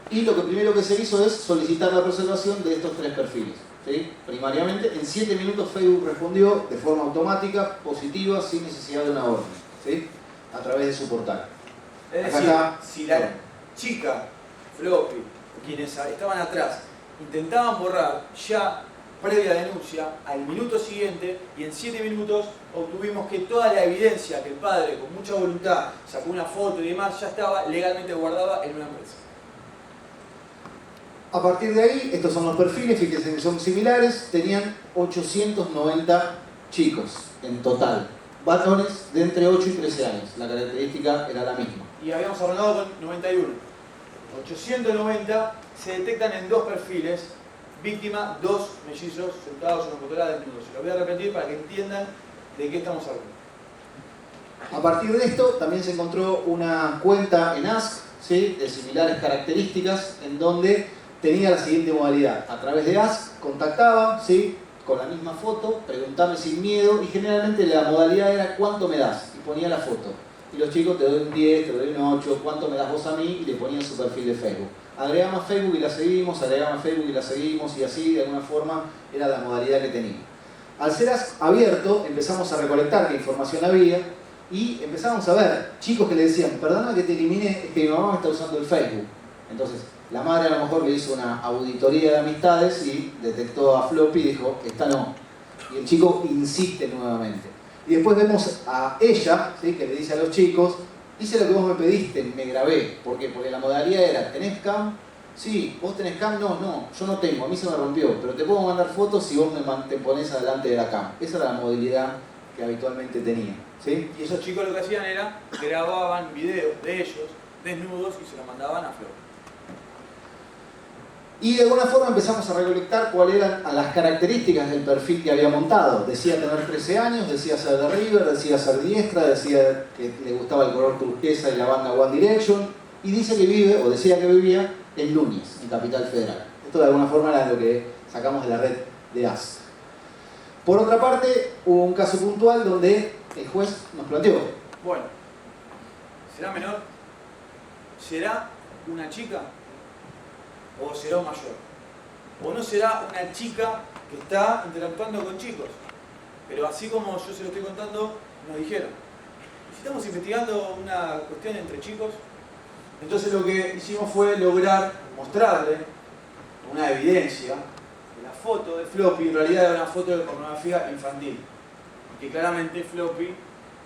y lo primero que se hizo es solicitar la preservación de estos 3 perfiles, ¿sí? Primariamente, en 7 minutos Facebook respondió de forma automática, positiva, sin necesidad de una orden, ¿sí? A través de su portal. Es decir, si la chica, Floppy, quienes estaban atrás, intentaban borrar, ya previa denuncia, al minuto siguiente, y en 7 minutos obtuvimos que toda la evidencia que el padre con mucha voluntad sacó una foto y demás ya estaba legalmente guardada en una empresa. A partir de ahí, estos son los perfiles, fíjense que son similares, tenían 890 chicos en total, varones de entre 8 y 13 años, la característica era la misma. Y habíamos arrancado con 91. 890 se detectan en 2 perfiles, víctima, 2 mellizos sentados en una fotografía desnudos. Se lo voy a repetir para que entiendan de qué estamos hablando. A partir de esto también se encontró una cuenta en Ask, ¿sí?, de similares características, en donde tenía la siguiente modalidad. A través de Ask contactaba, ¿sí?, con la misma foto, preguntame sin miedo, y generalmente la modalidad era ¿cuánto me das? Y ponía la foto. Y los chicos, te doy un 10, te doy un 8, ¿cuánto me das vos a mí? Y le ponían su perfil de Facebook. Agregamos a Facebook y la seguimos, agregamos a Facebook y la seguimos, y así de alguna forma era la modalidad que tenía. Al ser abierto empezamos a recolectar qué información había y empezamos a ver chicos que le decían, perdona que te elimine, es que mi mamá me está usando el Facebook. Entonces la madre a lo mejor le hizo una auditoría de amistades y detectó a Floppy y dijo, esta no. Y el chico insiste nuevamente. Y después vemos a ella, ¿sí?, que le dice a los chicos, hice lo que vos me pediste, me grabé. ¿Por qué? Porque la modalidad era, ¿tenés cam? Sí. ¿Vos tenés cam? No, yo no tengo, a mí se me rompió. Pero te puedo mandar fotos si vos te ponés adelante de la cam. Esa era la modalidad que habitualmente tenía, ¿sí? Y esos chicos lo que hacían era, grababan videos de ellos, desnudos, y se los mandaban a Flor. Y de alguna forma empezamos a recolectar cuáles eran las características del perfil que había montado. Decía tener 13 años, decía ser de River, decía ser diestra, decía que le gustaba el color turquesa y la banda One Direction, y dice que vive, o decía que vivía, en Núñez, en Capital Federal. Esto de alguna forma era lo que sacamos de la red de Ask. Por otra parte, hubo un caso puntual donde el juez nos planteó. Bueno, ¿será menor? ¿Será una chica? ¿O será un mayor? ¿O no será una chica que está interactuando con chicos? Pero así como yo se lo estoy contando, nos dijeron. ¿Y si estamos investigando una cuestión entre chicos? Entonces lo que hicimos fue lograr mostrarle una evidencia que la foto de Floppy en realidad era una foto de pornografía infantil. Que claramente Floppy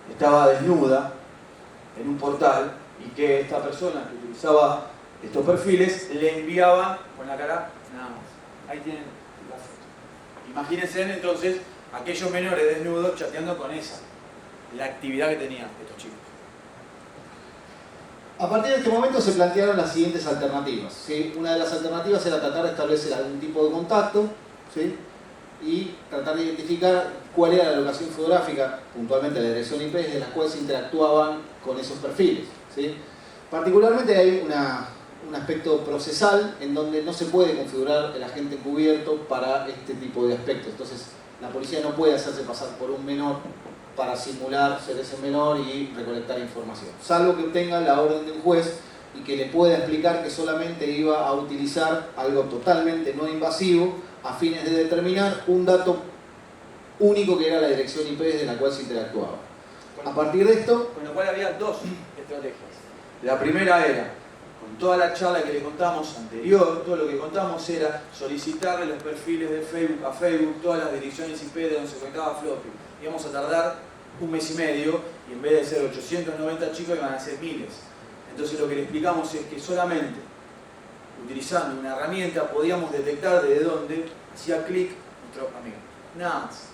estaba desnuda en un portal y que esta persona que utilizaba estos perfiles le enviaban con la cara nada más. Ahí tienen la foto. Imagínense entonces aquellos menores desnudos chateando con esa, la actividad que tenían estos chicos. A partir de este momento se plantearon las siguientes alternativas, ¿sí? Una de las alternativas era tratar de establecer algún tipo de contacto, ¿sí?, y tratar de identificar cuál era la locación geográfica, puntualmente la dirección IP, de las cuales se interactuaban con esos perfiles, ¿sí? Particularmente hay un aspecto procesal en donde no se puede configurar el agente encubierto para este tipo de aspectos. Entonces la policía no puede hacerse pasar por un menor para simular ser ese menor y recolectar información, salvo que obtenga la orden de un juez y que le pueda explicar que solamente iba a utilizar algo totalmente no invasivo a fines de determinar un dato único que era la dirección IP desde la cual se interactuaba. A partir de esto... Con lo cual había 2 estrategias. La primera era, con toda la charla que le contamos anterior, todo lo que contamos era solicitarle los perfiles de Facebook a Facebook, todas las direcciones IP de donde se conectaba Floppy. Íbamos a tardar 1 mes y medio y en vez de ser 890 chicos iban a ser miles. Entonces lo que le explicamos es que solamente utilizando una herramienta podíamos detectar desde dónde hacía clic nuestro amigo. Nada más.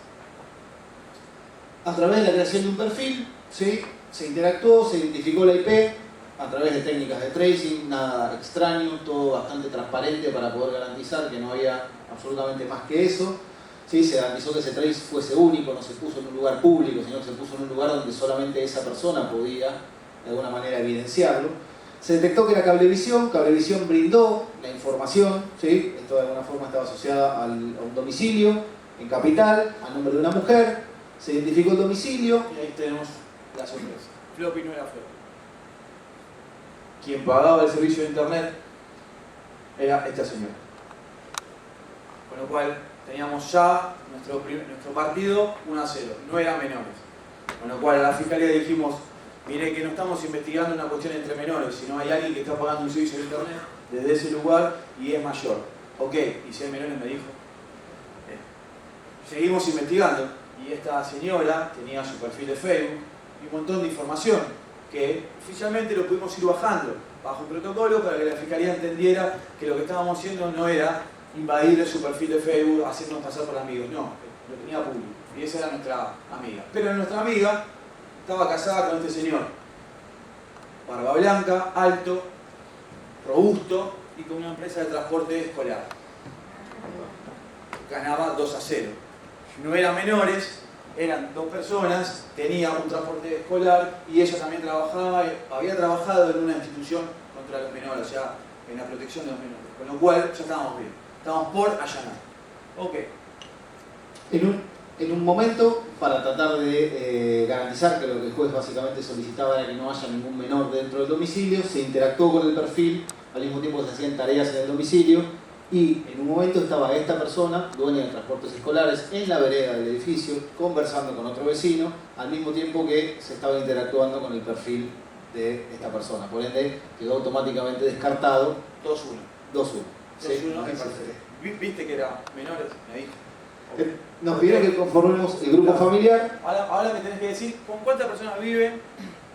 A través de la creación de un perfil, ¿sí?, se interactuó, se identificó la IP a través de técnicas de tracing, nada extraño, todo bastante transparente para poder garantizar que no había absolutamente más que eso. ¿Sí? Se garantizó que ese trace fuese único, no se puso en un lugar público, sino que se puso en un lugar donde solamente esa persona podía de alguna manera evidenciarlo. Se detectó que era Cablevisión brindó la información, ¿sí?, esto de alguna forma estaba asociada a un domicilio en Capital, a nombre de una mujer, se identificó el domicilio. Y ahí tenemos la sorpresa. Floppy no era Floppy. Quien pagaba el servicio de internet era esta señora. Con lo cual teníamos ya nuestro partido 1-0, no eran menores. Con lo cual a la fiscalía dijimos, mire que no estamos investigando una cuestión entre menores, sino hay alguien que está pagando un servicio de internet desde ese lugar y es mayor. Ok, y si hay menores me dijo. seguimos investigando y esta señora tenía su perfil de Facebook y un montón de información que oficialmente lo pudimos ir bajando bajo un protocolo para que la Fiscalía entendiera que lo que estábamos haciendo no era invadirle su perfil de Facebook, hacernos pasar por amigos, no, lo tenía público y esa era nuestra amiga. Pero nuestra amiga estaba casada con este señor, barba blanca, alto, robusto y con una empresa de transporte escolar. Ganaba 2-0. No eran menores, eran 2 personas, tenía un transporte escolar y ella también había trabajado en una institución contra los menores, o sea, en la protección de los menores. Con lo cual ya estábamos bien, estábamos por allanar. Ok. En un momento, para tratar de garantizar que lo que el juez básicamente solicitaba era que no haya ningún menor dentro del domicilio, se interactuó con el perfil, al mismo tiempo se hacían tareas en el domicilio y en un momento estaba esta persona, dueña de transportes escolares, en la vereda del edificio, conversando con otro vecino, al mismo tiempo que se estaba interactuando con el perfil de esta persona. Por ende, quedó automáticamente descartado 2-1. 2-1. Sí, ¿viste que eran menores? Me dijo. Nos pidieron que conformemos el grupo familiar. Ahora me tenés que decir con cuántas personas viven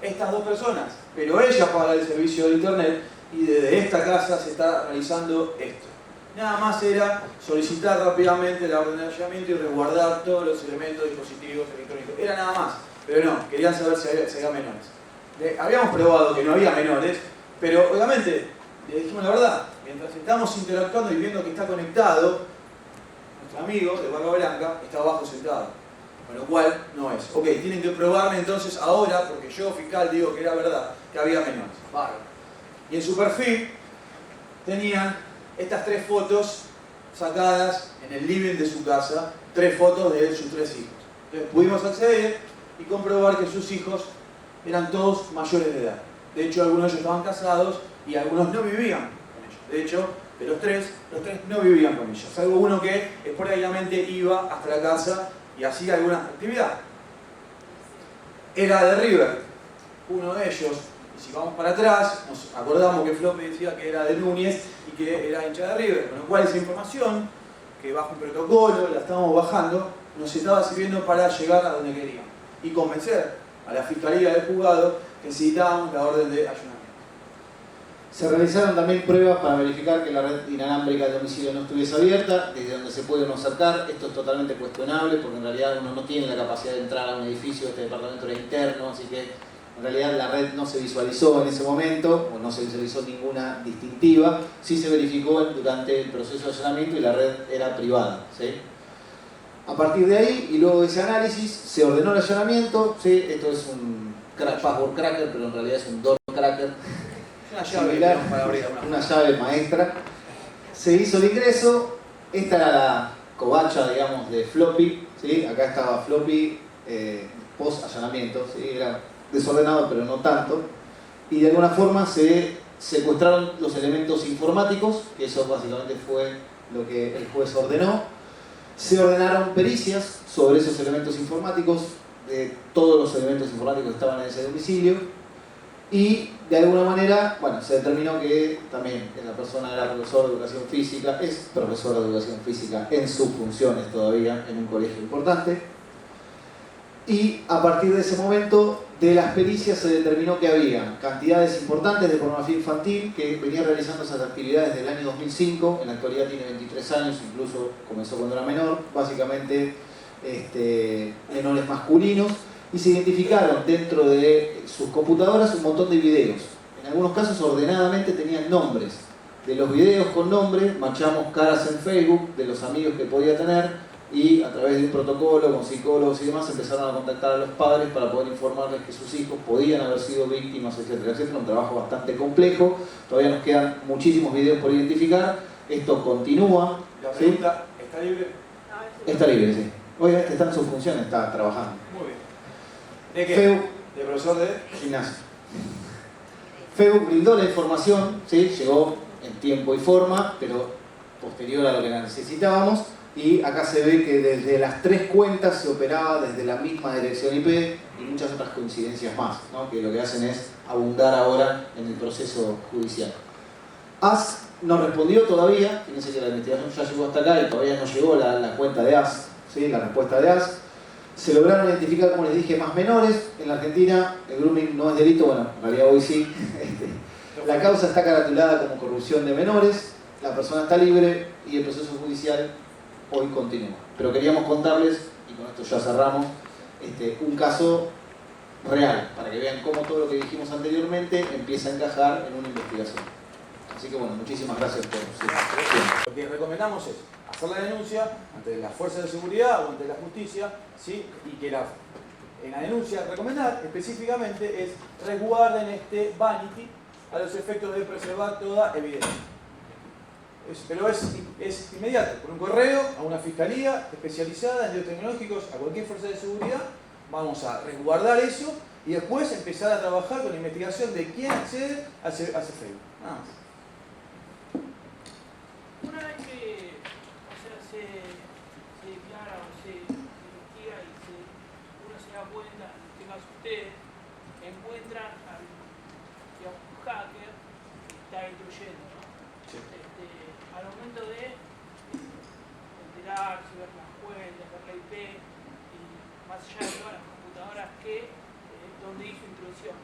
estas 2 personas. Pero ella paga el servicio de internet y desde esta casa se está realizando esto. Nada más era solicitar rápidamente la orden de allanamiento y resguardar todos los elementos dispositivos electrónicos. Era nada más. Pero no, querían saber si había menores. Habíamos probado que no había menores, pero obviamente le dijimos la verdad. Mientras estamos interactuando y viendo que está conectado, nuestro amigo de barba blanca está abajo sentado, con lo cual no es. Ok, tienen que probarme entonces ahora, porque yo, fiscal, digo que era verdad, que había menores. Bárbaro. Y en su perfil tenían estas 3 fotos sacadas en el living de su casa, 3 fotos de sus 3 hijos. Entonces pudimos acceder y comprobar que sus hijos eran todos mayores de edad. De hecho, algunos de ellos estaban casados y algunos no vivían con ellos. De hecho, de los tres no vivían con ellos, salvo uno que esporádicamente iba hasta la casa y hacía alguna actividad. Era de River, uno de ellos, y si vamos para atrás, nos acordamos que Floppy decía que era de Núñez y que era hincha de River, con lo cual esa información, que bajo un protocolo la estábamos bajando, nos estaba sirviendo para llegar a donde queríamos y convencer a la Fiscalía del Juzgado que necesitábamos la orden de allanamiento. Se realizaron también pruebas para verificar que la red inalámbrica del domicilio no estuviese abierta, desde donde se puede uno acercar. Esto es totalmente cuestionable porque en realidad uno no tiene la capacidad de entrar a un edificio, este departamento era interno, así que en realidad la red no se visualizó en ese momento, o no se visualizó ninguna distintiva. Sí se verificó durante el proceso de allanamiento y la red era privada, ¿sí? A partir de ahí, y luego de ese análisis, se ordenó el allanamiento, ¿sí? Esto es un password cracker, pero en realidad es un door cracker. Una llave similar, para abrir una llave maestra. Se hizo el ingreso, esta era la covacha, digamos, de Floppy, ¿sí? Acá estaba Floppy post allanamiento, ¿sí? Era desordenado pero no tanto, y de alguna forma se secuestraron los elementos informáticos, que eso básicamente fue lo que el juez ordenó. Se ordenaron pericias sobre esos elementos informáticos, de todos los elementos informáticos que estaban en ese domicilio. Y de alguna manera, bueno, se determinó que también la persona era profesor de educación física, es profesor de educación física en sus funciones todavía, en un colegio importante. Y a partir de ese momento, de las pericias se determinó que había cantidades importantes de pornografía infantil, que venía realizando esas actividades desde el año 2005, en la actualidad tiene 23 años, incluso comenzó cuando era menor, básicamente menores masculinos. Y se identificaron dentro de sus computadoras un montón de videos. En algunos casos ordenadamente tenían nombres. De los videos con nombre, machamos caras en Facebook de los amigos que podía tener y a través de un protocolo con psicólogos y demás empezaron a contactar a los padres para poder informarles que sus hijos podían haber sido víctimas, etcétera, etcétera. Un trabajo bastante complejo. Todavía nos quedan muchísimos videos por identificar. Esto continúa. La pregunta, ¿sí? ¿Está libre? Está libre, sí. Obviamente está en su función, está trabajando. Muy bien. ¿De qué? Facebook, ¿De profesor de gimnasio. Facebook brindó la información, ¿sí? Llegó en tiempo y forma, pero posterior a lo que necesitábamos. Y acá se ve que desde las 3 cuentas se operaba desde la misma dirección IP y muchas otras coincidencias más, ¿no? Que lo que hacen es abundar ahora en el proceso judicial. AS no respondió todavía, fíjense que la investigación ya llegó hasta acá y todavía no llegó la cuenta de AS, ¿sí? La respuesta de AS. Se lograron identificar, como les dije, más menores. En la Argentina el grooming no es delito, bueno, en realidad hoy sí. La causa está caratulada como corrupción de menores, la persona está libre y el proceso judicial hoy continúa. Pero queríamos contarles, y con esto ya cerramos, un caso real, para que vean cómo todo lo que dijimos anteriormente empieza a encajar en una investigación. Así que bueno, muchísimas gracias por su tiempo. Lo que recomendamos es hacer la denuncia ante las fuerzas de seguridad o ante la justicia, ¿sí? Y que en la denuncia recomendar específicamente es resguarden este vanity a los efectos de preservar toda evidencia. Pero es inmediato, por un correo a una fiscalía especializada en delitos tecnológicos, a cualquier fuerza de seguridad, vamos a resguardar eso y después empezar a trabajar con la investigación de quién accede a ese Facebook. Nada más. Una vez que se declara o se investiga y uno se da cuenta, en este caso ustedes, encuentran al un hacker que está instruyendo, ¿no? Sí. Al momento de enterarse, ver las cuentas, ver la IP y más allá de todas las computadoras donde hizo intrusión,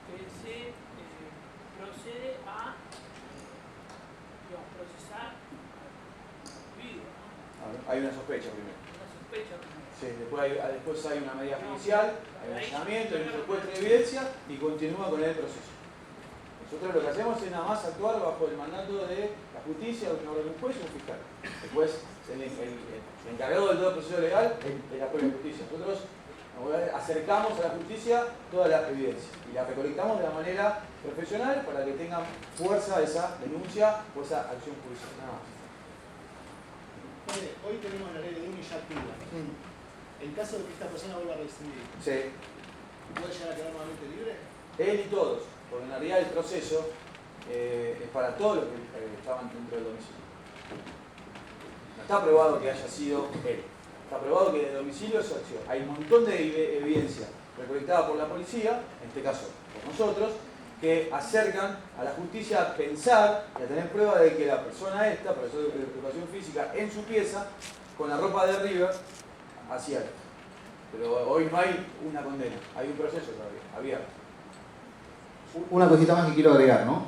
que se procede a procesar video, ¿no? Hay una sospecha primero. Una sospecha primero. Sí, después hay una medida judicial, hay un allanamiento, hay un secuestro de evidencia y continúa con el proceso. Nosotros lo que hacemos es nada más actuar bajo el mandato de la justicia, un juez y un fiscal. Después, el encargado de todo el proceso legal es la propia justicia. Nosotros acercamos a la justicia toda la evidencia y la recolectamos de la manera profesional para que tengan fuerza esa denuncia o esa acción judicial. Nada más. Hoy tenemos la ley de grooming ya activa. En caso de que esta persona vuelva a reincidir, Sí. ¿puede llegar a quedar nuevamente libre? Él y todos, porque en realidad el proceso es para todos los que estaban dentro del domicilio. No está probado que haya sido él. Está probado que de domicilio es su acción. Hay un montón de evidencia recolectada por la policía, en este caso por nosotros, que acercan a la justicia a pensar y a tener prueba de que la persona esta, profesor de educación física, en su pieza, con la ropa de River, hacía esto. Pero hoy no hay una condena, hay un proceso todavía, abierto. Una cosita más que quiero agregar, ¿no?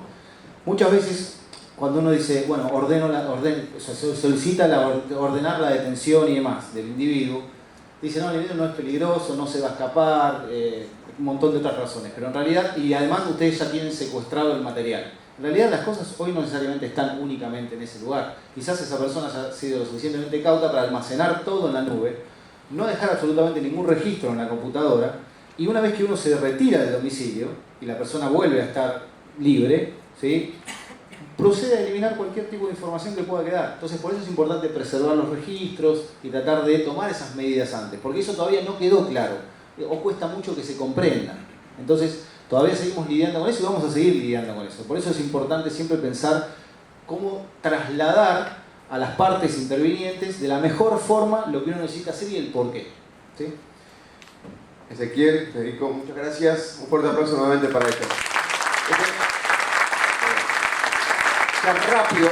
Muchas veces cuando uno dice, bueno, se solicita ordenar la detención y demás del individuo, dice, no, el individuo no es peligroso, no se va a escapar, un montón de otras razones, pero en realidad, y además ustedes ya tienen secuestrado el material. En realidad las cosas hoy no necesariamente están únicamente en ese lugar. Quizás esa persona haya sido lo suficientemente cauta para almacenar todo en la nube, no dejar absolutamente ningún registro en la computadora, y una vez que uno se retira del domicilio y la persona vuelve a estar libre, ¿sí?, procede a eliminar cualquier tipo de información que pueda quedar. Entonces por eso es importante preservar los registros y tratar de tomar esas medidas antes, porque eso todavía no quedó claro, o cuesta mucho que se comprenda. Entonces todavía seguimos lidiando con eso y vamos a seguir lidiando con eso. Por eso es importante siempre pensar cómo trasladar a las partes intervinientes de la mejor forma lo que uno necesita hacer y el porqué. ¿Sí? Ezequiel, Federico, muchas gracias. Un fuerte aplauso nuevamente para ellos. Rápido.